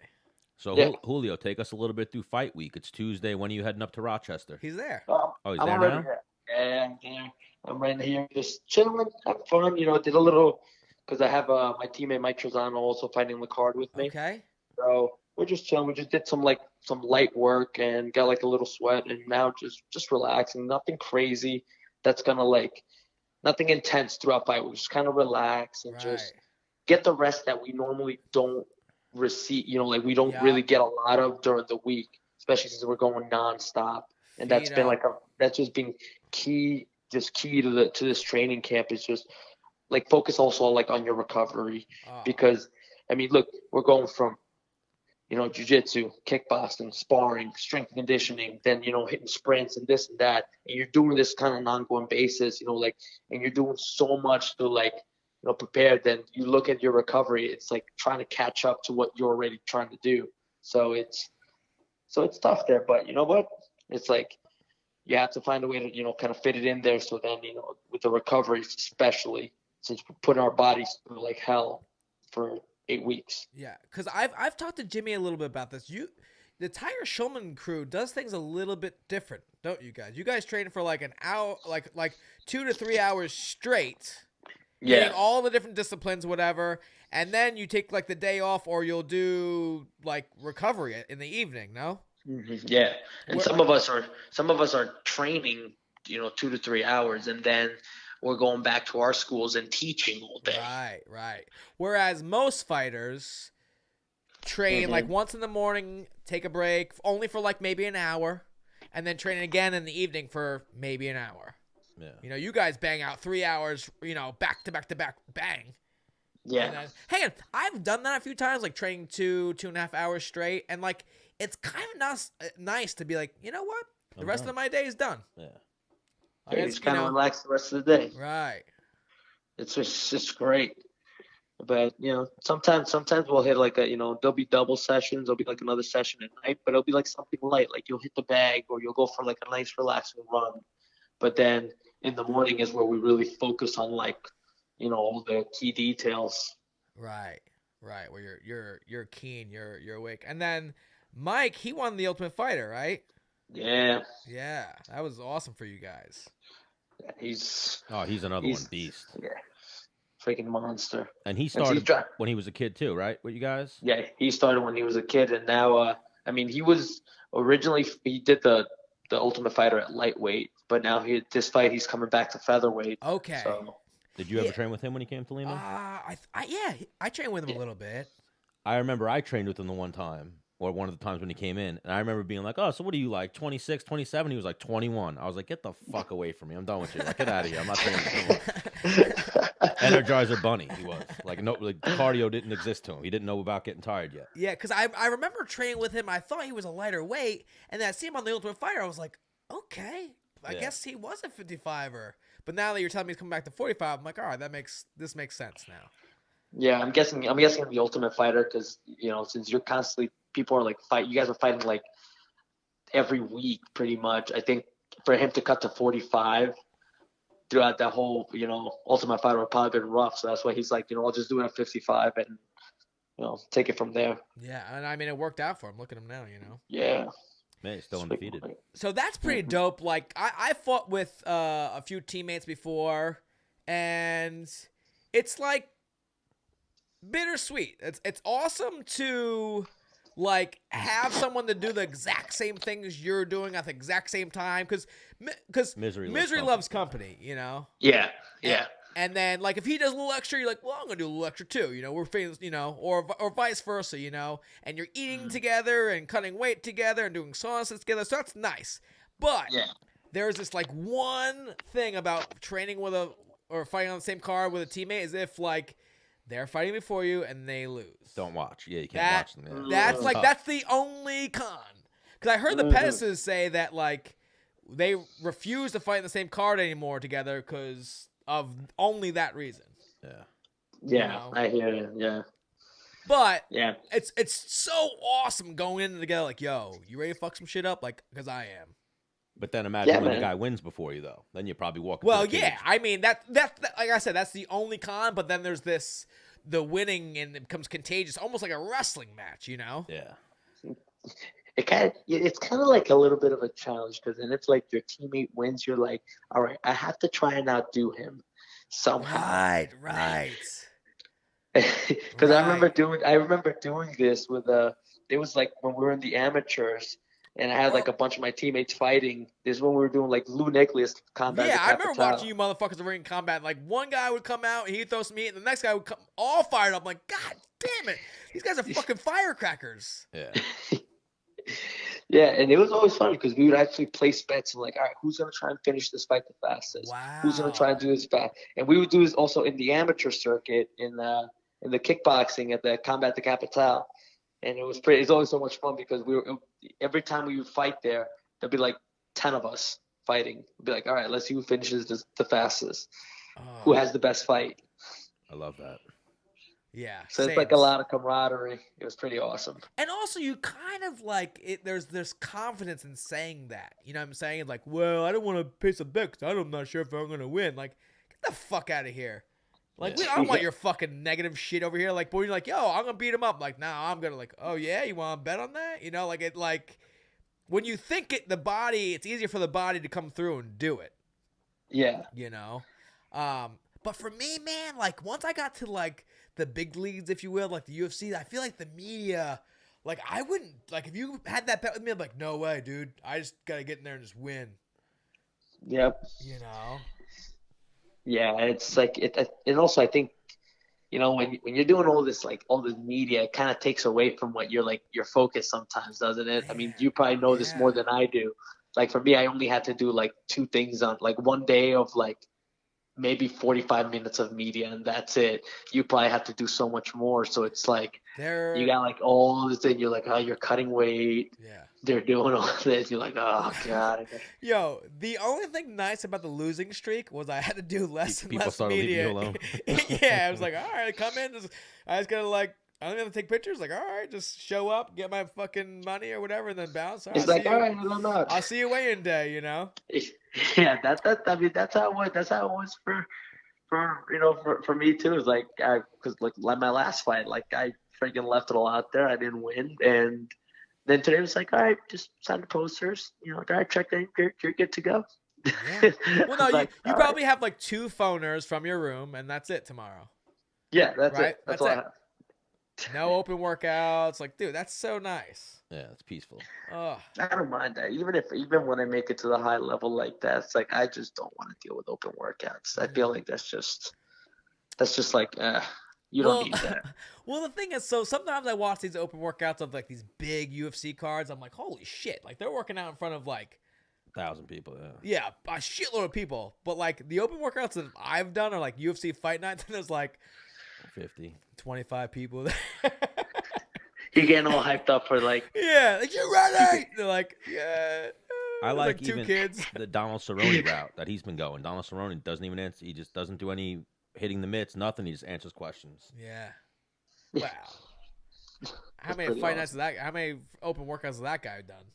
So Julio, take us a little bit through fight week. It's Tuesday. When are you heading up to Rochester? He's there. He's there now? Yeah, I'm there. I'm right here just chilling, having fun. Did a little because I have my teammate Mike Trezano also fighting the card with me. Okay. So we're just chilling. We just did some light work and got like a little sweat, and now just relaxing. Nothing crazy. That's gonna nothing intense throughout fight. We just kind of relax and just get the rest that we normally don't receive. We don't really get a lot of during the week, especially since we're going nonstop. And that's been that's just been key. Just key to this training camp is just like focus also like on your recovery because I mean look, we're going from jiu-jitsu, kickboxing, sparring, strength and conditioning, then hitting sprints and this and that, and you're doing this kind of on an ongoing basis, and you're doing so much to prepare. Then you look at your recovery, it's like trying to catch up to what you're already trying to do. So it's tough there, but you know what? It's like you have to find a way to kind of fit it in there. So then with the recovery, especially since we're putting our bodies through like hell for 8 weeks. Yeah, because I've talked to Jimmy a little bit about this. The Tiger Schulman crew does things a little bit different, don't you guys? You guys train for like an hour, like 2 to 3 hours straight. Getting all the different disciplines, whatever, and then you take like the day off, or you'll do like recovery in the evening. No. Mm-hmm. Yeah, and some of us are training, 2 to 3 hours, and then we're going back to our schools and teaching all day. Right. Whereas most fighters train like once in the morning, take a break, only for like maybe an hour, and then train again in the evening for maybe an hour. Yeah. You guys bang out 3 hours, back to back to back, bang. Yeah. Hang on, I've done that a few times, like training 2.5 hours straight, and like it's kind of nice to be like, you know what, the rest of my day is done. Yeah. You just kind of relax the rest of the day. Right. It's just great. But, sometimes we'll hit like there'll be double sessions. There'll be like another session at night, but it'll be like something light. Like you'll hit the bag or you'll go for like a nice relaxing run. But then in the morning is where we really focus on like, all the key details. Right. Where you're keen, you're awake. And then Mike, he won the Ultimate Fighter, right? Yeah. Yeah. That was awesome for you guys. He's another one, beast. Yeah, freaking monster. And he started when he was a kid too, right? With you guys? Yeah, he started when he was a kid, and now, he was originally he did the Ultimate Fighter at lightweight, but now this fight he's coming back to featherweight. Okay. So. Did you ever train with him when he came to Lima? I trained with him a little bit. I remember I trained with him the one time. Or one of the times when he came in, and I remember being like, oh, so what are you, like, 26, 27? He was like 21. I was like, get the fuck away from me. I'm done with you. Like, get out of here. I'm not training with you. Energizer Bunny, he was. Like, no, like, cardio didn't exist to him. He didn't know about getting tired yet. Yeah, because I remember training with him. I thought he was a lighter weight, and then I see him on the Ultimate Fighter. I was like, okay, I guess he was a 55er. But now that you're telling me he's coming back to 45, I'm like, all right, this makes sense now. Yeah, I'm guessing the Ultimate Fighter because, since you're constantly – people are like you guys are fighting like every week pretty much. I think for him to cut to 45 throughout that whole, Ultimate Fighter would probably been rough. So that's why he's like, I'll just do it at 55 and take it from there. Yeah, and I mean, it worked out for him. Look at him now, you know. Yeah. Man, he's still undefeated. So that's pretty dope. Like, I fought with a few teammates before, and it's like bittersweet. It's awesome to like have someone to do the exact same things you're doing at the exact same time, because Misery loves company, you know. Yeah. Yeah. And then, like, if he does a little extra, you're like, well, I'm going to do a little extra, too. You know, we're famous, you know, or vice versa, you know. And you're eating together and cutting weight together and doing sauces together. So that's nice. But there's this, like, one thing about training with or fighting on the same card with a teammate is if, like, they're fighting before you and they lose. Don't watch. Yeah, you can't watch them. Yeah. That's the only con. Because I heard the Pettises say that, like, they refuse to fight in the same card anymore together because of only that reason. Yeah, you know? I hear you. Yeah, but it's so awesome going in together. Like, yo, you ready to fuck some shit up? Like, because I am. But then imagine when the guy wins before you, though. Then you probably walk. Well, yeah. I mean, that like I said, that's the only con. But then there's the winning, and it becomes contagious, almost like a wrestling match. You know? Yeah. It's kind of like a little bit of a challenge, because then it's like your teammate wins, you're like, all right, I have to try and outdo him somehow. Right. Because I remember doing this with it was like when we were in the amateurs, and I had like a bunch of my teammates fighting. This is when we were doing like Lou Nicholas combat. Yeah, I remember watching you motherfuckers ring combat. Like, one guy would come out and he'd throw some heat, and the next guy would come all fired up. I'm like, God damn it, these guys are fucking firecrackers. Yeah. Yeah, and it was always fun because we would actually place bets and like, all right, who's gonna try and finish this fight the fastest? Wow. Who's gonna try and do this fast? And we would do this also in the amateur circuit in the kickboxing at the Combat de Capital, and it's always so much fun because every time we would fight there'd be like 10 of us fighting. We'd be like, all right, let's see who finishes the fastest, who has the best fight. I love that. Yeah. So it's like a lot of camaraderie. It was pretty awesome. And also, you kind of like it. There's confidence in saying that. You know what I'm saying? It's like, well, I don't want to place a bet because I'm not sure if I'm gonna win. Like, get the fuck out of here. Like, I don't want your fucking negative shit over here. Like, boy, you're like, yo, I'm gonna beat him up. Like, nah, I'm gonna like, oh yeah, you want to bet on that? You know, like it. Like, when you think it, it's easier for the body to come through and do it. Yeah. You know. But for me, man, like once I got to like the big leagues, if you will, like the UFC, I feel like the media, like I wouldn't, like if you had that bet with me, I'm like, no way, dude. I just got to get in there and just win. Yep. You know? Yeah, it's like, and also I think, you know, when you're doing all this media, it kind of takes away from what your focus sometimes, doesn't it? Yeah. I mean, you probably know this more than I do. Like for me, I only had to do like 2 things on like one day of like maybe 45 minutes of media, and that's it. You probably have to do so much more. So it's like you got like all this thing. You're like, oh, you're cutting weight. Yeah. They're doing all this. You're like, oh god. Yo, the only thing nice about the losing streak was I had to do less and less started media. leaving you alone. Yeah, I was like, all right, come in. I just gotta like, I don't have to take pictures. Like, all right, just show up, get my fucking money or whatever, and then bounce. It's like, all right, I'm not. I'll see you weighing day. You know. Yeah, I mean, that's how it was. That's how it was for me too. It's like, because like my last fight, like I freaking left it all out there. I didn't win, and then today was like, all right, just sign the posters. You know, all right, check in. You're good to go. Yeah. Well, no, like, you probably have like 2 phoners from your room, and that's it tomorrow. Yeah, that's right? it. That's all it. I have. No open workouts. Like, dude, that's so nice. Yeah, it's peaceful. Oh. I don't mind that. Even when I make it to the high level like that, it's like I just don't want to deal with open workouts. I feel like that's just like you don't need that. Well, the thing is, so sometimes I watch these open workouts of like these big UFC cards. I'm like, holy shit! Like they're working out in front of like 1,000 people. Yeah, a shitload of people. But like the open workouts that I've done are like UFC fight nights, and there's like 50, 25 people. You're getting all hyped up for like, yeah, like you ready? They're like, yeah. I like 2 even kids. The Donald Cerrone route that he's been going. Donald Cerrone doesn't even answer. He just doesn't do any hitting the mitts, nothing. He just answers questions. Yeah. Wow. How many fight nights how many open workouts has that guy done?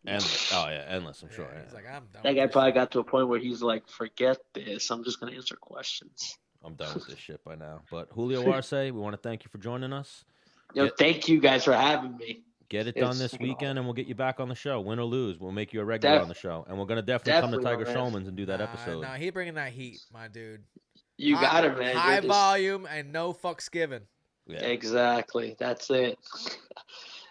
Endless. Oh yeah, endless. I'm sure. He's like, I'm done. That guy probably got to a point where he's like, forget this. I'm just gonna answer questions. I'm done with this shit by now. But Julio Arce, we want to thank you for joining us. Thank you guys for having me. Get it done this weekend, and we'll get you back on the show. Win or lose, we'll make you a regular on the show. And we're going to definitely come to Tiger Showman's and do that episode. Nah, he bringing that heat, my dude. You got it, man. High volume and no fucks given. Yeah. Exactly. That's it.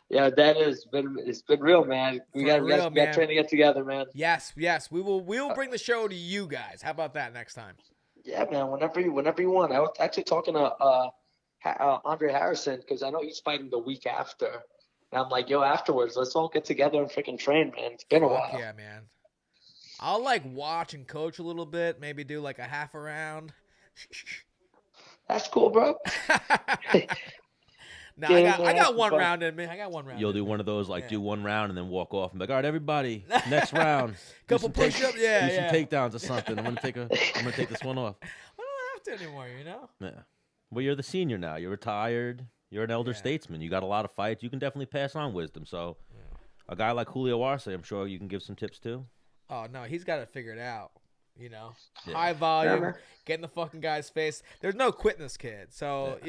Yeah, it's been real, man. We got trying to get together, man. Yes. We will bring the show to you guys. How about that next time? Yeah, man. Whenever you want. I was actually talking to Andre Harrison because I know he's fighting the week after. And I'm like, yo, afterwards, let's all get together and freaking train, man. It's been a while. Yeah, man. I'll watch and coach a little bit. Maybe do a half a round. That's cool, bro. No, I got one round in me. You'll do one of those, do one round and then walk off and be like, all right, everybody, next round. Couple push-ups, do some takedowns or something. I'm gonna take this one off. I don't have to anymore, Yeah. Well, you're the senior now. You're retired. You're an elder statesman. You got a lot of fights. You can definitely pass on wisdom. So, a guy like Julio Arce, I'm sure you can give some tips too. Oh no, he's got it figured out. High volume, get in the fucking guy's face. There's no quitting this kid. So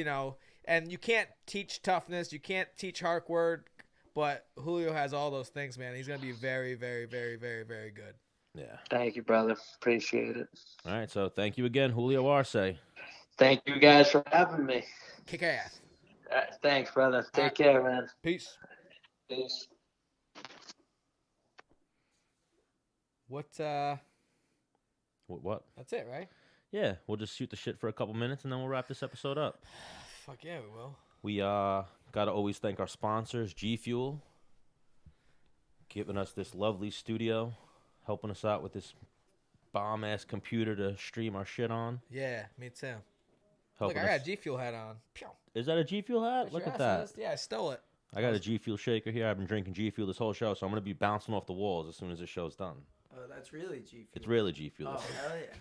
and you can't teach toughness. You can't teach hard work. But Julio has all those things, man. He's gonna be very, very, very, very, very good. Yeah. Thank you, brother. Appreciate it. All right. So thank you again, Julio Arce. Thank you guys for having me. Kick ass. Thanks, brother. Take care, man. Peace. Peace. What? That's it, right? Yeah, we'll just shoot the shit for a couple minutes and then we'll wrap this episode up. Fuck yeah, we will. We gotta always thank our sponsors, G Fuel, giving us this lovely studio, helping us out with this bomb ass computer to stream our shit on. Yeah, me too. Look, I got a G Fuel hat on. Is that a G Fuel hat? Look at that. Yeah, I stole it. I got a G Fuel shaker here. I've been drinking G Fuel this whole show, so I'm gonna be bouncing off the walls as soon as this show's done. Oh, that's really G Fuel. It's really G Fuel. Oh,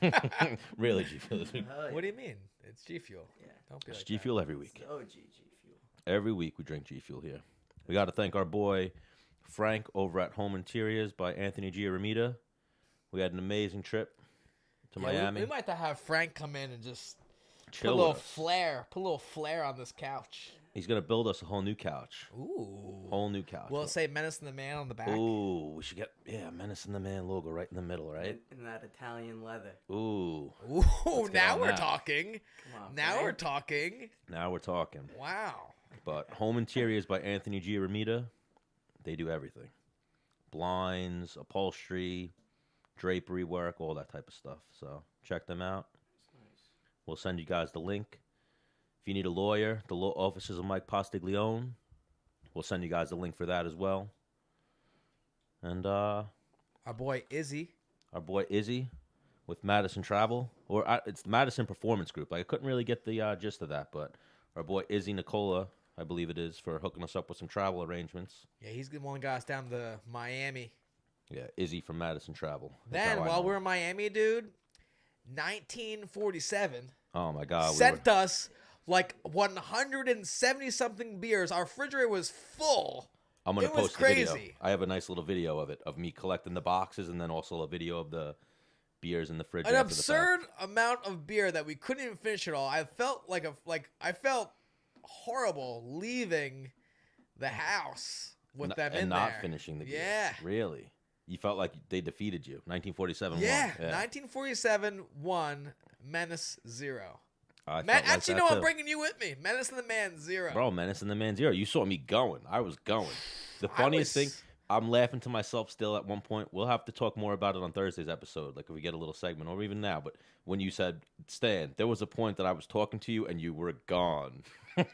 hell yeah. Really G Fuel. What do you mean? It's G Fuel. Yeah. Don't be It's like G Fuel every week. It's OG G Fuel. Every week we drink G Fuel here. We got to thank our boy Frank over at Home Interiors by Anthony Giaramita. We had an amazing trip to Miami. We might have Frank come in and just Chill put a little with us. flair. Put a little flair on this couch. He's gonna build us a whole new couch. Ooh. Whole new couch. Will it say Menace and the Man on the back? Ooh, we should get Menace and the Man logo right in the middle, right? In that Italian leather. Ooh. Ooh, now we're that. talking. Come on, Now Frank. we're talking. Now we're talking. Wow. But Home Interiors by Anthony Giaramita, they do everything. Blinds, upholstery, drapery work, all that type of stuff. So check them out. We'll send you guys the link. If you need a lawyer, the law offices of Mike Postiglione, we'll send you guys the link for that as well. And Our boy Izzy. with Madison Travel, it's Madison Performance Group. I couldn't really get the gist of that, but our boy Izzy Nicola, I believe it is, for hooking us up with some travel arrangements. Yeah, he's the one that got us down to Miami. Yeah, Izzy from Madison Travel. Then, while we're in Miami, dude, 1947 oh my God, sent us 170-something beers. Our refrigerator was full. I'm going to It was post the video. crazy. I have a nice little video of it, of me collecting the boxes, and then also a video of the beers in the fridge. An after the absurd fact. amount of beer that we couldn't even finish it all. I felt I felt horrible leaving the house with them in not there. finishing the beer. Yeah. Really? You felt like they defeated you. 1947 Yeah, won. 1947 won, Menace 0. I felt Actually, like that no, I'm too. bringing you with me. Menace and the Man 0. Bro, Menace and the Man 0. You saw me going. I was going. The funniest thing, I'm laughing to myself still at one point. We'll have to talk more about it on Thursday's episode, if we get a little segment, or even now. But when you said, Stan, there was a point that I was talking to you and you were gone. Yeah.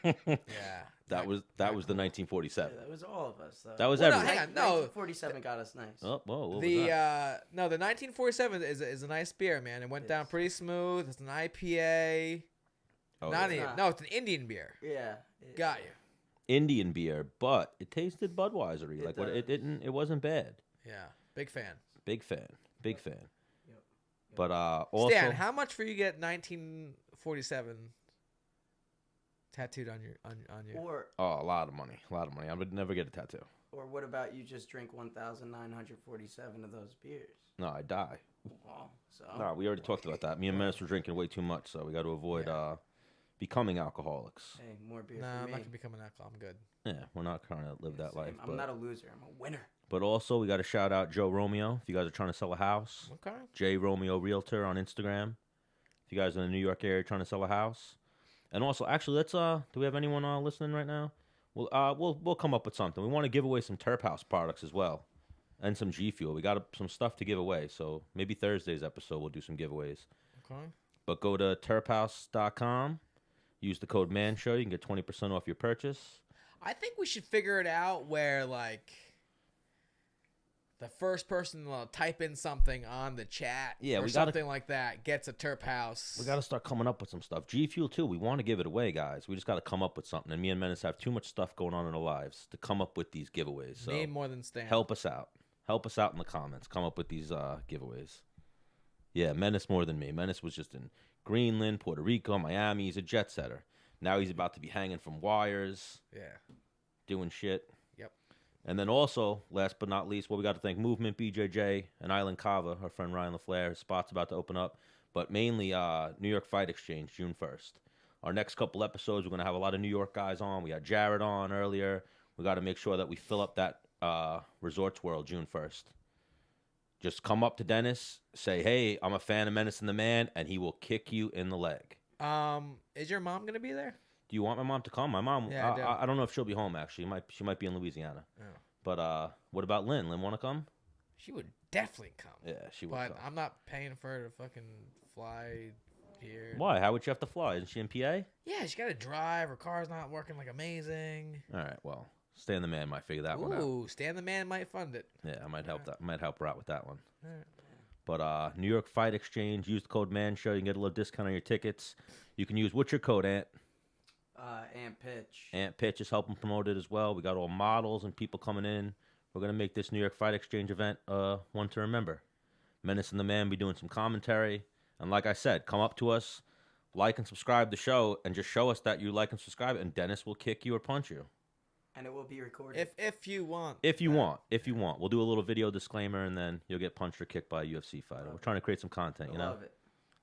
That was the 1947. Yeah, that was all of us, though. That was Well, no, everyone. hang on. No. 1947 got us nice. Oh, whoa, what was The that? the 1947 is a nice beer, man. It went down pretty smooth. It's an IPA. Oh, Not yeah. even. No, it's an Indian beer. Yeah. Got you. Indian beer, but it tasted Budweiser-y. It does. It wasn't bad. Yeah. Big fan. Big fan. Yep. But also, Stan, how much for you get 1947 tattooed on you? Or a lot of money. I would never get a tattoo. what about you just drink 1,947 of those beers? No, I die. Well, so No, we already talked about that. Me and Menace were drinking way too much, so we got to avoid becoming alcoholics. Hey, more beer Nah, for I'm me. not gonna become an alcohol. I'm good. Yeah, we're not trying to live that Same. life. I'm not a loser. I'm a winner. But also, we got to shout out Joe Romeo. If you guys are trying to sell a house, Okay. J Romeo Realtor on Instagram. If you guys are in the New York area trying to sell a house, and also, actually, let's do we have anyone listening right now? We'll come up with something. We want to give away some Turp House products as well, and some G Fuel. We got some stuff to give away, so maybe Thursday's episode we'll do some giveaways. Okay. But go to turphouse.com. Use the code MANSHOW. You can get 20% off your purchase. I think we should figure it out where like the first person to type in something on the chat or something like that gets a Turp House. We got to start coming up with some stuff. G Fuel, too. We want to give it away, guys. We just got to come up with something. And me and Menace have too much stuff going on in our lives to come up with these giveaways. So Name more than Stan. help us out. Help us out in the comments. Come up with these giveaways. Yeah, Menace more than me. Menace was just in Greenland, Puerto Rico, Miami. He's a jet setter. Now he's about to be hanging from wires. Yeah. Doing shit. Yep. And then also, last but not least, we got to thank Movement, BJJ, and Island Kava. Our friend Ryan LaFleur. His spot's about to open up. But mainly New York Fight Exchange, June 1st. Our next couple episodes, we're going to have a lot of New York guys on. We had Jared on earlier. We got to make sure that we fill up that Resorts World June 1st. Just come up to Dennis, say, hey, I'm a fan of Menace and the Man, and he will kick you in the leg. Is your mom going to be there? Do you want my mom to come? My mom, Yeah, I don't know if she'll be home, actually. She might be in Louisiana. Oh. But what about Lynn? Lynn want to come? She would definitely come. Yeah, she would But come. I'm not paying for her to fucking fly here. Why? How would you have to fly? Isn't she in PA? Yeah, she got to drive. Her car's not working like amazing. All right, well, Stan the Man might figure that one out. Ooh, Stan the Man might fund it. Yeah, I might help her out with that one. All right. But New York Fight Exchange, use the code MANSHOW. You can get a little discount on your tickets. You can use, what's your code, Ant? Ant Pitch. Ant Pitch is helping promote it as well. We got all models and people coming in. We're going to make this New York Fight Exchange event one to remember. Menace and the Man be doing some commentary. And like I said, come up to us, like and subscribe the show, and just show us that you like and subscribe, and Dennis will kick you or punch you. And it will be recorded. If you want. If you want. We'll do a little video disclaimer, and then you'll get punched or kicked by a UFC fighter. We're trying to create some content, you know? Love it.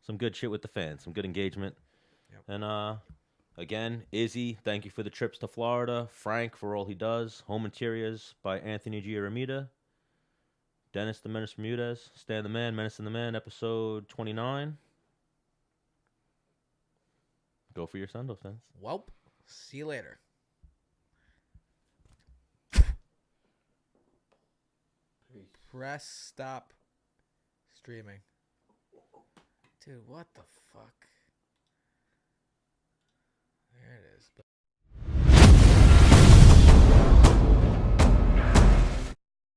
Some good shit with the fans, some good engagement. Yep. And again, Izzy, thank you for the trips to Florida. Frank for all he does. Home Interiors by Anthony Giaramita. Dennis the Menace Bermudez. Stan the Man, Menace and the Man, episode 29. Go for your send-off, Dennis. Welp. See you later. Press stop streaming. Dude, what the fuck? There it is.